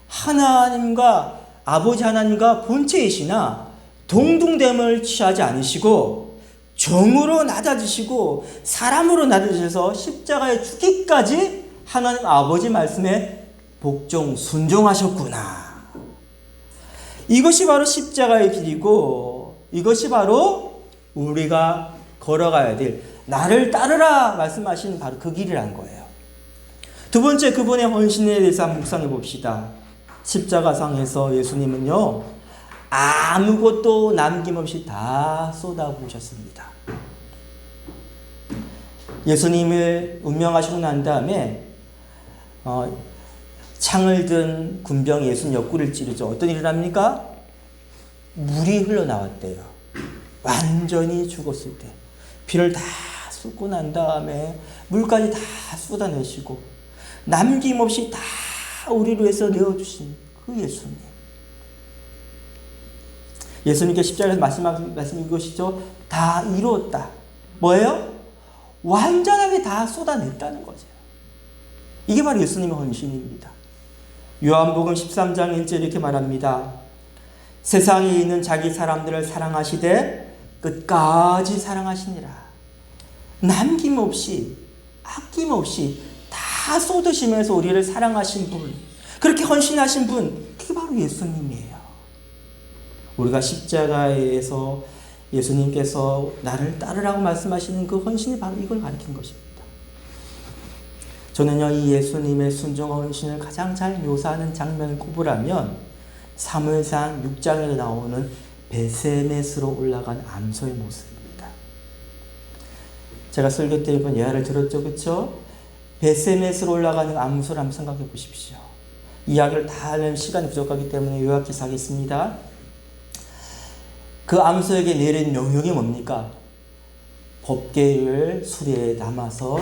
하나님과 아버지 하나님과 본체이시나 동등됨을 취하지 않으시고 종으로 낮아지시고 사람으로 낮아지셔서 십자가에 죽기까지 하나님 아버지 말씀에 복종 순종하셨구나. 이것이 바로 십자가의 길이고 이것이 바로 우리가 걸어가야 될 나를 따르라 말씀하시는 바로 그 길이란 거예요. 두 번째, 그분의 헌신에 대해서 한번 묵상해 봅시다. 십자가상에서 예수님은요 아무것도 남김없이 다 쏟아부으셨습니다. 예수님을 운명하시고 난 다음에 창을 든 군병이 예수님 옆구리를 찌르죠. 어떤 일을 합니까? 물이 흘러나왔대요. 완전히 죽었을 때 피를 다 쏟고 난 다음에 물까지 다 쏟아내시고 남김없이 다 우리를 위해서 내어주신 그 예수님. 예수님께 십자가에서 말씀하신 말씀이 이것이죠. 다 이루었다. 뭐예요? 완전하게 다 쏟아냈다는 거죠. 이게 바로 예수님의 헌신입니다. 요한복음 13장 1절 이렇게 말합니다. 세상에 있는 자기 사람들을 사랑하시되 끝까지 사랑하시니라. 남김없이 아낌없이 다 쏟으시면서 우리를 사랑하신 분, 그렇게 헌신하신 분, 그게 바로 예수님이에요. 우리가 십자가에서 예수님께서 나를 따르라고 말씀하시는 그 헌신이 바로 이걸 가리키는 것입니다. 저는요, 이 예수님의 순종 헌신을 가장 잘 묘사하는 장면을 꼽으라면 사무엘상 6장에 나오는 베세메스로 올라간 암소의 모습입니다. 제가 설교 때 이번 예화를 들었죠, 그렇죠? 베세메스로 올라가는 암소를 한번 생각해 보십시오. 이야기를 다 하면 시간이 부족하기 때문에 요약해서 하겠습니다. 그 암소에게 내린 명령이 뭡니까? 법궤를 수레에 담아서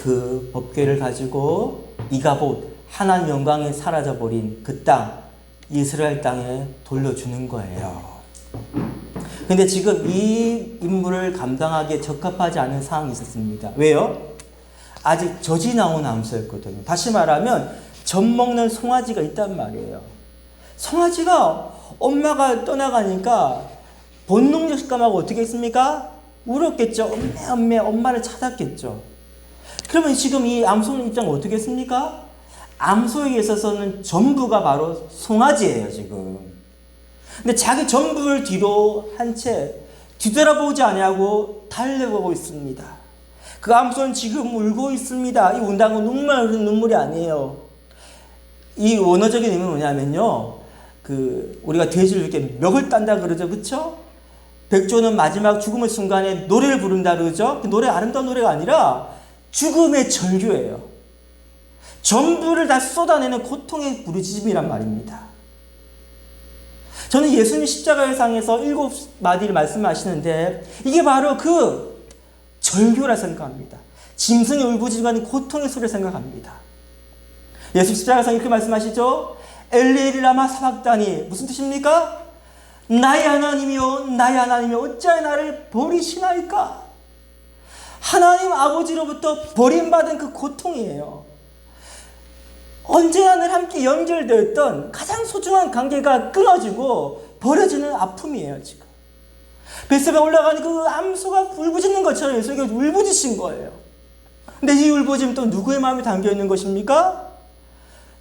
그 법궤를 가지고 이가봇 하나님 영광에 사라져버린 그 땅, 이스라엘 땅에 돌려주는 거예요. 근데 지금 이 임무를 감당하기에 적합하지 않은 상황이 있었습니다. 왜요? 아직 젖이 나온 암소였거든요. 다시 말하면 젖 먹는 송아지가 있단 말이에요. 송아지가 엄마가 떠나가니까 본능적 식감하고 어떻게 했습니까? 울었겠죠. 엄매 엄마를 찾았겠죠. 그러면 지금 이 암소의 입장은 어떻게 했습니까? 암소에게 있어서는 전부가 바로 송아지예요, 지금. 근데 자기 전부를 뒤로 한 채 뒤돌아보지 아니하고 달려가고 있습니다. 그 암소는 지금 울고 있습니다. 이 운다는 건 눈물 흐르는 눈물이 아니에요. 이 원어적인 의미는 뭐냐면요, 우리가 돼지를 이렇게 멱을 딴다 그러죠, 그렇죠? 백조는 마지막 죽음의 순간에 노래를 부른다 그러죠. 그 노래 아름다운 노래가 아니라 죽음의 절규예요. 전부를 다 쏟아내는 고통의 부르짖음이란 말입니다. 저는 예수님 십자가의 상에서 7마디를 말씀하시는데 이게 바로 그 절규라 생각합니다. 짐승이 울부짖어가는 고통의 소리를 생각합니다. 예수 십자가의 상에 이렇게 말씀하시죠. 엘리엘이 라마 사박다니, 무슨 뜻입니까? 나의 하나님이여 나의 하나님이여 어찌하여 나를 버리시나이까? 하나님 아버지로부터 버림받은 그 고통이에요. 언제나 늘 함께 연결되었던 가장 소중한 관계가 끊어지고 버려지는 아픔이에요, 지금. 벳세바에 올라가는 그 암소가 울부짖는 것처럼 예수님께서 울부짖으신 거예요. 근데 이 울부짖음 또 누구의 마음에 담겨 있는 것입니까?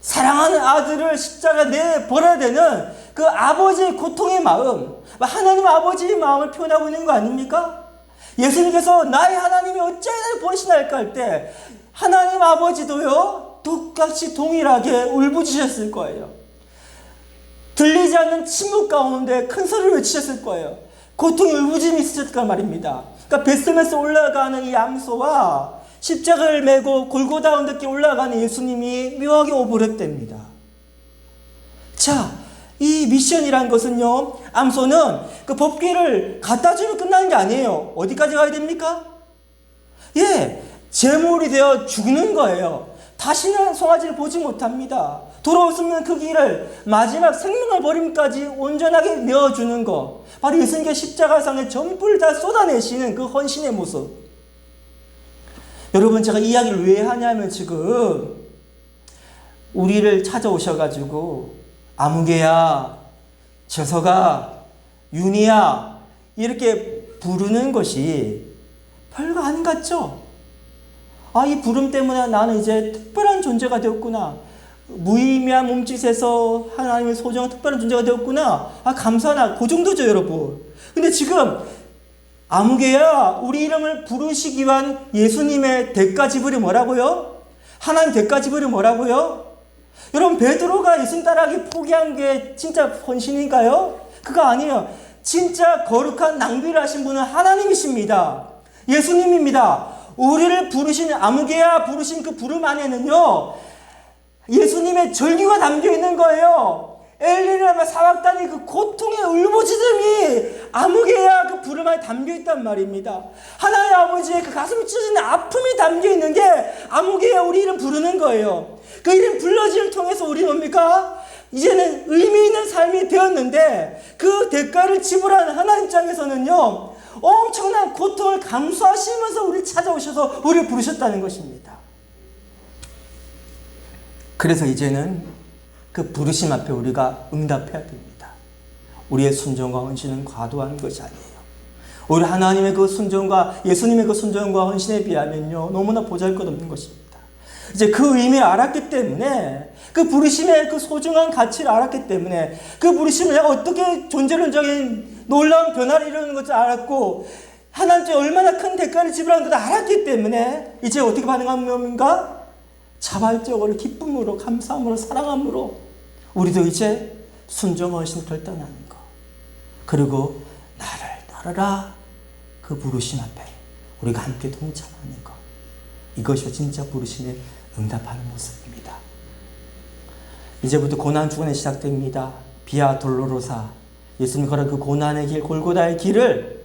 사랑하는 아들을 십자가에 내버려야 되는 그 아버지의 고통의 마음, 하나님 아버지의 마음을 표현하고 있는 거 아닙니까? 예수님께서 나의 하나님이 어찌하여 나를 버리시나이까 할 때 하나님 아버지도요 똑같이 동일하게 울부짖으셨을 거예요. 들리지 않는 침묵 가운데 큰 소리를 외치셨을 거예요. 고통의 울부짖음이 있으셨단 말입니다. 그러니까 벳세바에서 올라가는 이 암소와 십자가를 메고 골고다 언덕에 올라가는 예수님이 묘하게 오버랩됩니다. 자, 이 미션이란 것은요, 암소는 그 법궤를 갖다 주면 끝나는 게 아니에요. 어디까지 가야 됩니까? 예, 제물이 되어 죽는 거예요. 다시는 송아지를 보지 못합니다. 돌아오시면 그 길을 마지막 생명을 버림까지 온전하게 내어주는 거. 바로 예수님께서 십자가상에 전부를 다 쏟아내시는 그 헌신의 모습. 여러분, 제가 이 이야기를 왜 하냐면 지금 우리를 찾아오셔가지고 아무개야, 저서가, 윤희야 이렇게 부르는 것이 별거 아닌 것 같죠? 아, 이 부름 때문에 나는 이제 특별한 존재가 되었구나. 무의미한 몸짓에서 하나님의 소중한 특별한 존재가 되었구나. 아, 감사하나. 그 정도죠, 여러분. 근데 지금 아무개야 우리 이름을 부르시기 위한 예수님의 대가 지불이 뭐라고요? 하나님 대가 지불이 뭐라고요? 여러분, 베드로가 예수님 따라하기 포기한 게 진짜 헌신인가요? 그거 아니에요. 진짜 거룩한 낭비를 하신 분은 하나님이십니다. 예수님입니다. 우리를 부르시는 아무개야 부르신 그 부름 안에는요 예수님의 절규가 담겨 있는 거예요. 엘리라마 사막단이 그 고통의 울부짖음이 아무개야 그 부름 안에 담겨 있단 말입니다. 하나님 아버지의 그 가슴이 찢어지는 아픔이 담겨 있는 게 아무개야 우리 이름 부르는 거예요. 그 이름 불러짐을 통해서 우리 뭡니까? 이제는 의미 있는 삶이 되었는데 그 대가를 지불하는 하나님 입장에서는요 엄청난 고통을 감수하시면서 우리를 찾아오셔서 우리를 부르셨다는 것입니다. 그래서 이제는 그 부르심 앞에 우리가 응답해야 됩니다. 우리의 순종과 헌신은 과도한 것이 아니에요. 우리 하나님의 그 순종과 예수님의 그 순종과 헌신에 비하면요 너무나 보잘것없는 것입니다. 이제 그 의미를 알았기 때문에 그 부르심의 그 소중한 가치를 알았기 때문에 그 부르심을 내가 어떻게 존재론적인 놀라운 변화를 이루는 것을 알았고 하나님께 얼마나 큰 대가를 지불하는 것을 알았기 때문에 이제 어떻게 반응하는 겁니까? 자발적으로 기쁨으로 감사함으로 사랑함으로 우리도 이제 순종 헌신 결단하는 거. 그리고 나를 따르라 그 부르심 앞에 우리가 함께 동참하는 거. 이것이 진짜 부르심에 응답하는 모습입니다. 이제부터 고난 주간이 시작됩니다. 비아 돌로로사 예수님 걸은 그 고난의 길 골고다의 길을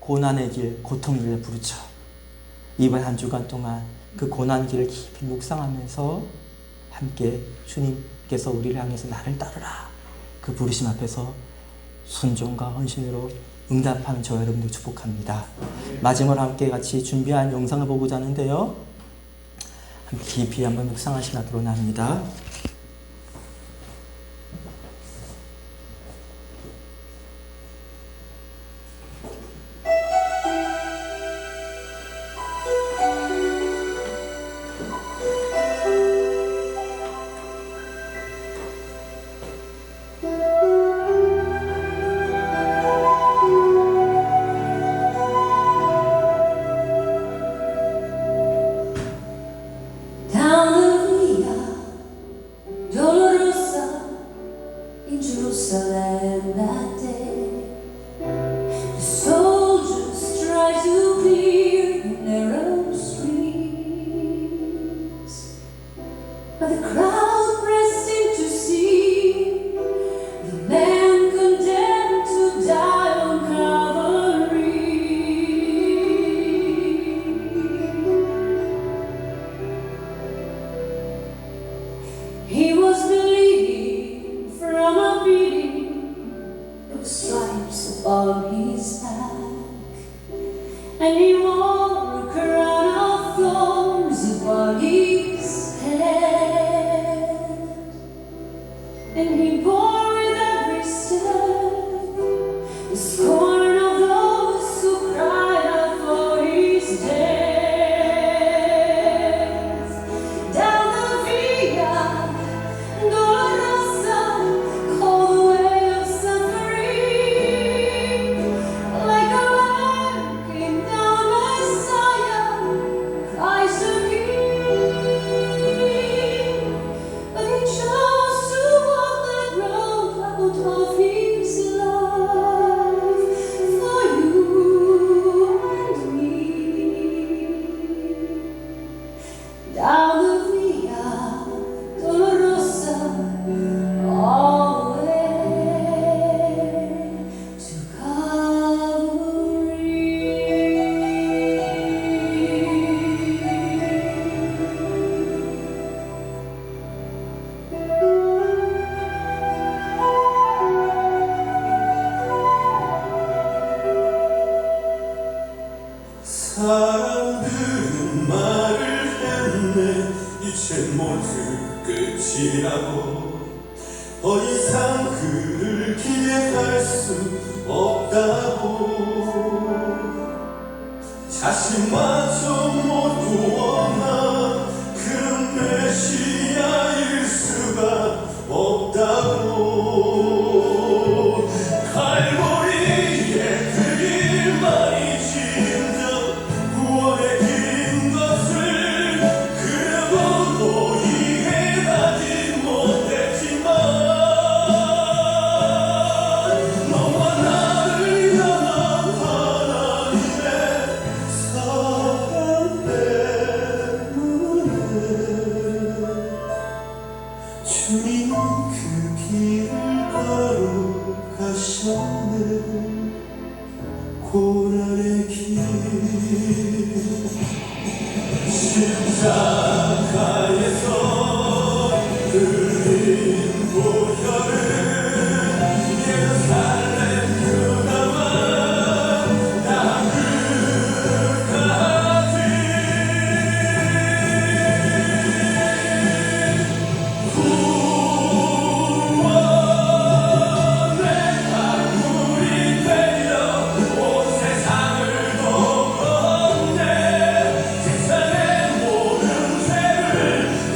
고난의 길 고통 길을 부르죠. 이번 한 주간 동안 그 고난 길을 깊이 묵상하면서 함께 주님께서 우리를 향해서 나를 따르라 그 부르심 앞에서 순종과 헌신으로 응답하는 저와 여러분들 축복합니다. 마지막으로 함께 같이 준비한 영상을 보고자 하는데요. 함께 깊이 한번 묵상하시나 드러납니다. 이젠 모두 끝이라고 더 이상 그를 기대할 수 없다고 자신마저 모두 원한 그런 메시아일 수가 없다고 갈보리에 그 길만이 진정 구원의 긴 것을 그래도 이해하지 못했지만 너와 나를 향한 하나님의 사랑 때문에 주님 그 길을 걸어가셨네 고난의 길 십자가에서 흘린 보혈은 예루살렘 그나마 나그까지 구원의 강물이 되어 온 세상을 녹였네 세상의 모든 죄를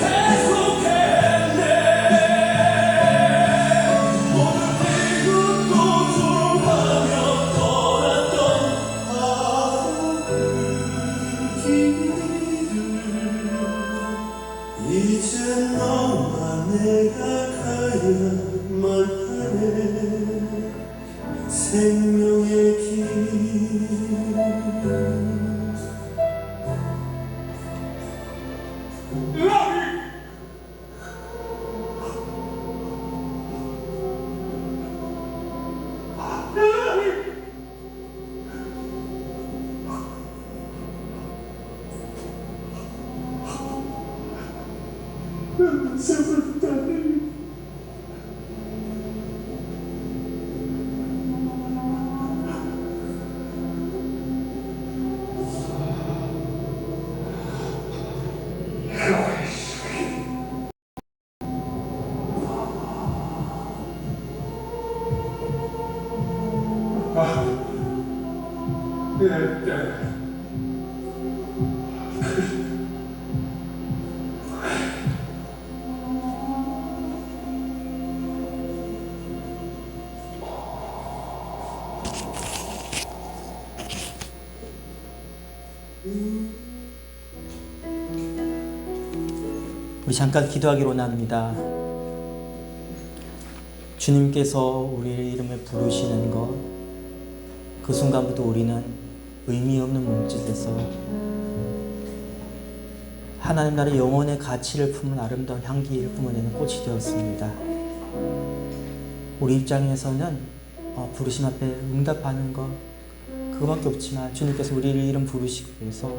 대속했네 모든 이웃도 졸업하며 떠났던 그 길을 이제 너와 내가 가야만 하네 생명의 길 우리 잠깐 기도하기로 합니다. 주님께서 우리의 이름을 부르시는 것, 그 순간부터 우리는 의미 없는 몸짓에서 하나님 나라의 영혼의 가치를 품은 아름다운 향기를 뿜어내는 꽃이 되었습니다. 우리 입장에서는 부르심 앞에 응답하는 것 그거밖에 없지만 주님께서 우리를 이름 부르시기 위해서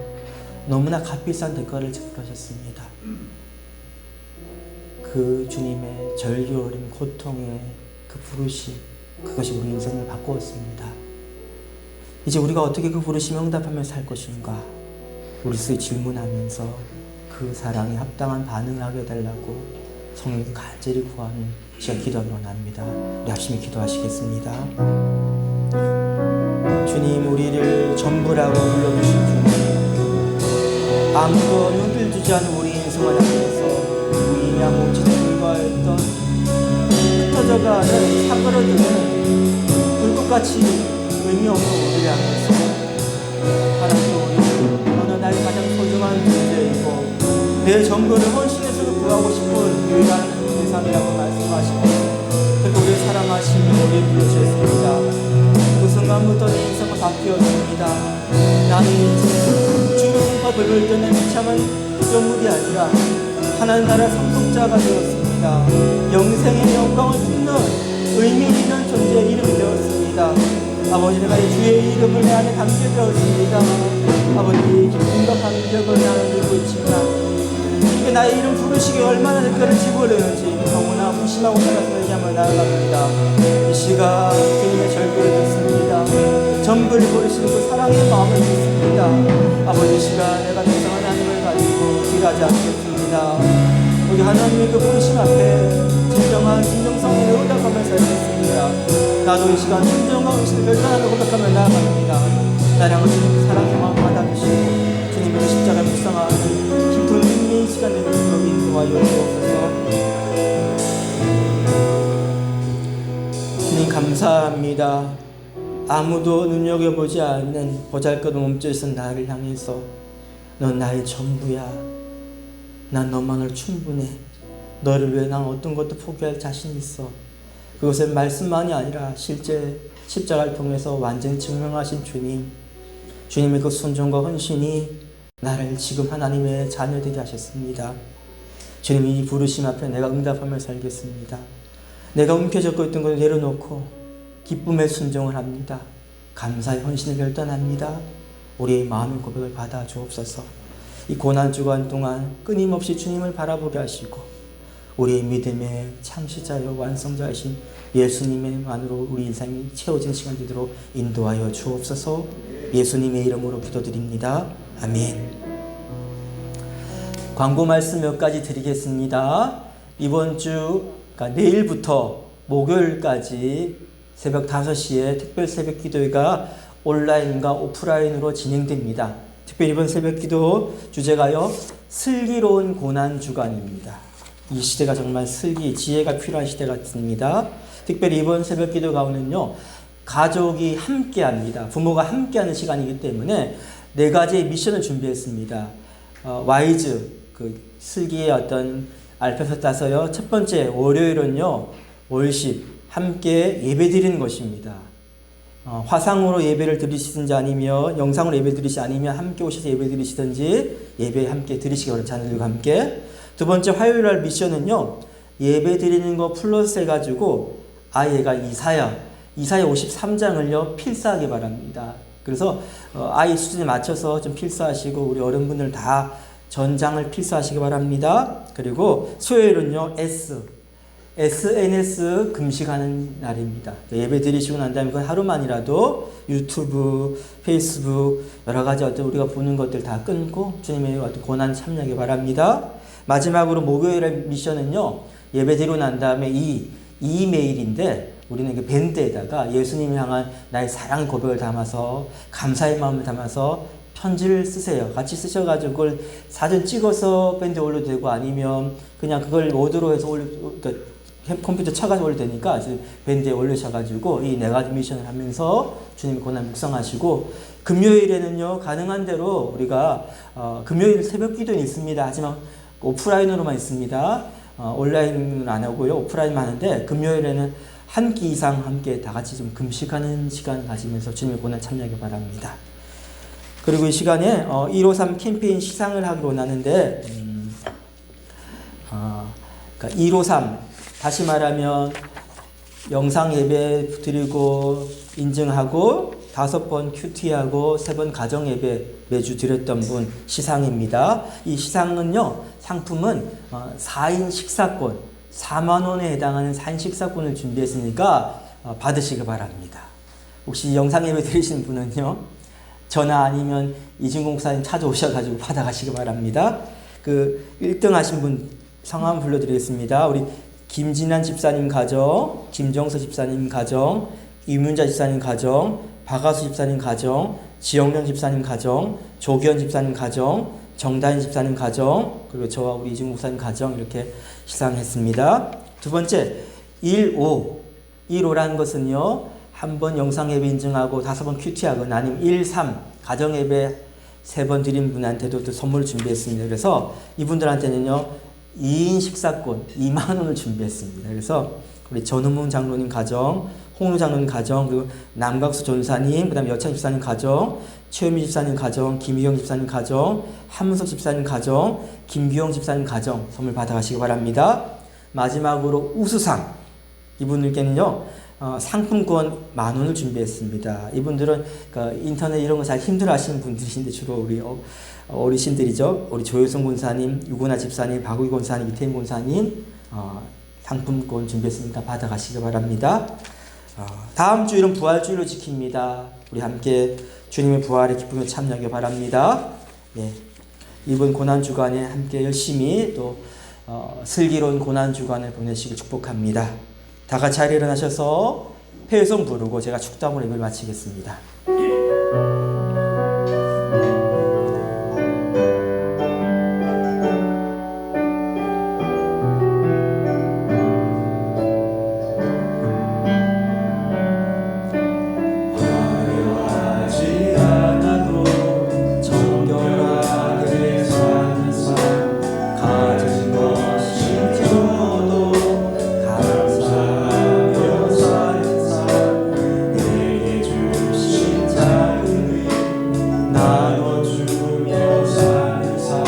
너무나 값비싼 대가를 지불하셨습니다. 그 주님의 절규어린 고통의 그 부르심, 그것이 우리 인생을 바꾸었습니다. 이제 우리가 어떻게 그 부르심에 응답하며 살 것인가, 우리 스스로 질문하면서 그 사랑에 합당한 반응을 하게 해달라고 성령께 간절히 구하는 시간 기도하기로 합니다. 우리 합심히 기도하시겠습니다. 주님, 우리를 전부라고 불러주신 주님, 아무도 눈을 주지 않은 우리 인생을 향해서 우리냐 몸짓에 불과했던 흩어져가는 사그러드는 불꽃같이 의미 없는 우리를 향해서 하나님, 우리 어느 날 가장 소중한 존재이고 내 전부를 헌신해서도 구하고 싶은 유일한 대상이라고 말씀하시고 그리고 우리를 사랑하시며 우리를 부르셨습니다. 그 순간부터 내 인생은 바뀌었습니다. 나는 이제 죽음과 불을 뜨는 비참한 피조물이 아니라 하나님 나라 상속자가 되었습니다. 영생의 영광을 품는 의미 있는 존재의 이름이 되었습니다. 아버지, 내가 이 주의 이름을 내 안에 담게 되었습니다. 아버지, 기쁨과 감격을 나는 누리고 있지만 이게 나의 이름 부르시기 얼마나 대가를 지불했는지 너무나 무심하고 살아서 얘기하며 나아갑니다. 이 시간 주님의 절규를 듣습니다. 전부를 부르시는 그 사랑의 마음을 듣습니다. 아버지, 이 시간 내가 대성한 하나님을 가지고 일하지 않겠습니다. 우리 하나님의 그 부르심 앞에 진정한 진정성으로 응답하며 살겠습니다. 나도 이 시간 진정한 의식을 결단하며 고백하며 나아갑니다. 나를 향한 주님 사랑 경험 받아주시고 주님의 십자가 묵상하는 깊은 의미의 시간 되는 그런 인도하여 주옵소서. 주님 감사합니다. 아무도 눈여겨보지 않는 보잘것없는 몸짓은 나를 향해서 넌 나의 전부야. 난 너만을 충분해. 너를 위해 난 어떤 것도 포기할 자신 있어. 그것은 말씀만이 아니라 실제 십자가를 통해서 완전히 증명하신 주님, 주님의 그 순종과 헌신이 나를 지금 하나님의 자녀 되게 하셨습니다. 주님, 이 부르심 앞에 내가 응답하며 살겠습니다. 내가 움켜잡고 있던 것을 내려놓고 기쁨의 순종을 합니다. 감사의 헌신을 결단합니다. 우리의 마음의 고백을 받아 주옵소서. 이 고난주간 동안 끊임없이 주님을 바라보게 하시고 우리의 믿음의 창시자여 완성자이신 예수님의만으로 우리 인생이 채워진 시간 되도록 인도하여 주옵소서. 예수님의 이름으로 기도드립니다. 아멘. 광고 말씀 몇 가지 드리겠습니다. 이번 주, 그러니까 내일부터 목요일까지 새벽 5시에 특별 새벽 기도회가 온라인과 오프라인으로 진행됩니다. 특별히 이번 새벽 기도 주제가요, 슬기로운 고난 주간입니다. 이 시대가 정말 지혜가 필요한 시대 같습니다. 특별히 이번 새벽 기도 가운데는요, 가족이 함께 합니다. 부모가 함께 하는 시간이기 때문에 4가지의 미션을 준비했습니다. 와이즈, 그 슬기의 어떤 알파벳 따서요. 첫 번째, 월요일은요, 월십, 함께 예배 드리는 것입니다. 화상으로 예배를 드리시든지 아니면 영상으로 예배 드리시 아니면 함께 오셔서 예배 드리시든지 예배 함께 드리시기 바랍니다. 자녀들과 함께. 두 번째, 화요일 날 미션은요, 예배 드리는 거 플러스 해가지고 아이가 이사야 53장을요 필사하기 바랍니다. 그래서 아이 수준에 맞춰서 좀 필사하시고 우리 어른분들 다 전장을 필사하시기 바랍니다. 그리고 수요일은요 SNS 금식하는 날입니다. 예배 드리시고 난 다음에 그 하루만이라도 유튜브, 페이스북 여러 가지 어떤 우리가 보는 것들 다 끊고 주님의 어떤 고난 참여하기 바랍니다. 마지막으로 목요일의 미션은요, 예배 드리고 난 다음에 이 이메일인데 우리는 그 밴드에다가 예수님을 향한 나의 사랑 고백을 담아서 감사의 마음을 담아서 편지를 쓰세요. 같이 쓰셔가지고 그걸 사진 찍어서 밴드에 올려도 되고 아니면 그냥 그걸 워드로 해서 그러니까 컴퓨터 쳐가지고 올려도 되니까 밴드에 올리셔가지고 이 4가지 미션을 하면서 주님의 고난 묵상하시고, 금요일에는요 가능한 대로 우리가 금요일 새벽 기도는 있습니다. 하지만 오프라인으로만 있습니다. 온라인은 안 하고요 오프라인만 하는데 금요일에는 한 끼 이상 함께 다 같이 좀 금식하는 시간 가지면서 주님의 고난 참여하기 바랍니다. 그리고 이 시간에 153 캠페인 시상을 하기로 원하는데 그러니까 153 다시 말하면 영상 예배 드리고 인증하고 5번 큐티하고 3번 가정 예배 매주 드렸던 분 시상입니다. 이 시상은요, 상품은 4인 식사권 4만 원에 해당하는 4인 식사권을 준비했으니까 받으시기 바랍니다. 혹시 영상 예배 드리시는 분은요, 전화 아니면 이진공 목사님 찾아오셔가지고 받아가시기 바랍니다. 그 1등 하신 분 성함 불러드리겠습니다. 우리 김진환 집사님 가정, 김정서 집사님 가정, 이문자 집사님 가정, 박아수 집사님 가정, 지영명 집사님 가정, 조기현 집사님 가정, 정다인 집사님 가정, 그리고 저와 우리 이진국 목사님 가정 이렇게 시상했습니다. 두 번째, 1호라는 것은요, 한 번 영상 예배 인증하고 5번 큐티하고 아니면 1, 3 가정 예배 3번 드린 분한테도 또 선물을 준비했습니다. 그래서 이분들한테는요 2인 식사권 2만 원을 준비했습니다. 그래서 우리 전우문 장로님 가정, 홍루 장로님 가정, 그리고 남각수 전사님, 그 다음에 여창 집사님 가정, 최유미 집사님 가정, 김희영 집사님 가정, 한문석 집사님 가정, 김규영 집사님 가정 선물 받아가시기 바랍니다. 마지막으로 우수상 이분들께는요 상품권 10,000원을 준비했습니다. 이분들은 그러니까 인터넷 이런 거 잘 힘들어하시는 분들이신데 주로 우리 어르신들이죠. 우리 조효성 권사님, 유고나 집사님, 박우기 권사님, 이태임 권사님 상품권 준비했으니까 받아가시기 바랍니다. 다음 주일은 부활주일로 지킵니다. 우리 함께 주님의 부활의 기쁨에 참여하기 바랍니다. 예, 이번 고난주간에 함께 열심히 또 슬기로운 고난 주간을 보내시길 축복합니다. 다 같이 자리에 일어나셔서 회성 부르고 제가 축도함으로 예배를 마치겠습니다. 화려하지 않아도 정결하게 사는 삶 가진 것이 적어도 감사하며 사는 삶 내게 주신 작은 의 나눠주며 사는 삶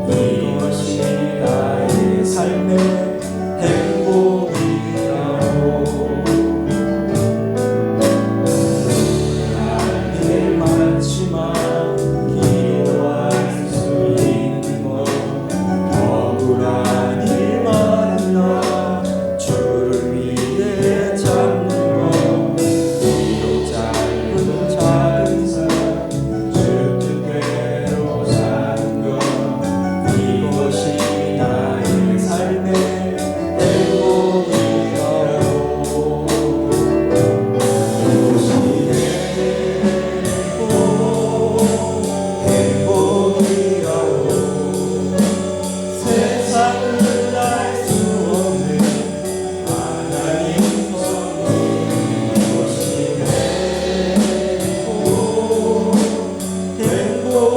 이것이 나의 삶의 행복이라고 일 많지만 기도할 수 있는 것 억울한 일 많으나 주를 위해 참는 것 비록 짧은 작은 삶 주 뜻대로 사는 것 이것이 나의 삶의 행복이라고 행복이라고 세상은 알 수 없는 하나님 선물 이것이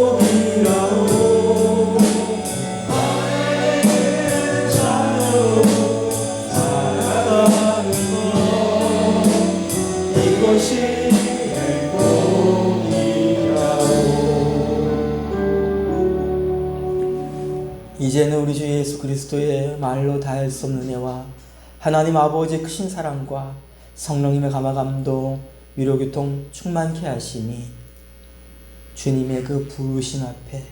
행복이라고 하나님의 자녀로 살아가는 것 이것이 행복이라고 이제는 우리 주 예수 그리스도의 말로 다할 수 없는 은혜와 하나님 아버지의 크신 사랑과 성령님의 감화감동 위로교통 충만케 하시니 주님의 그 부르심 앞에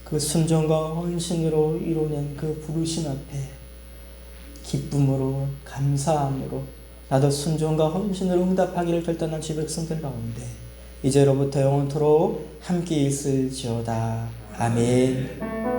그 순종과 헌신으로 이뤄낸 그 부르심 앞에 기쁨으로 감사함으로 나도 순종과 헌신으로 응답하기를 결단한 주 백성들 가운데 이제로부터 영원토록 함께 있을지어다. 아멘.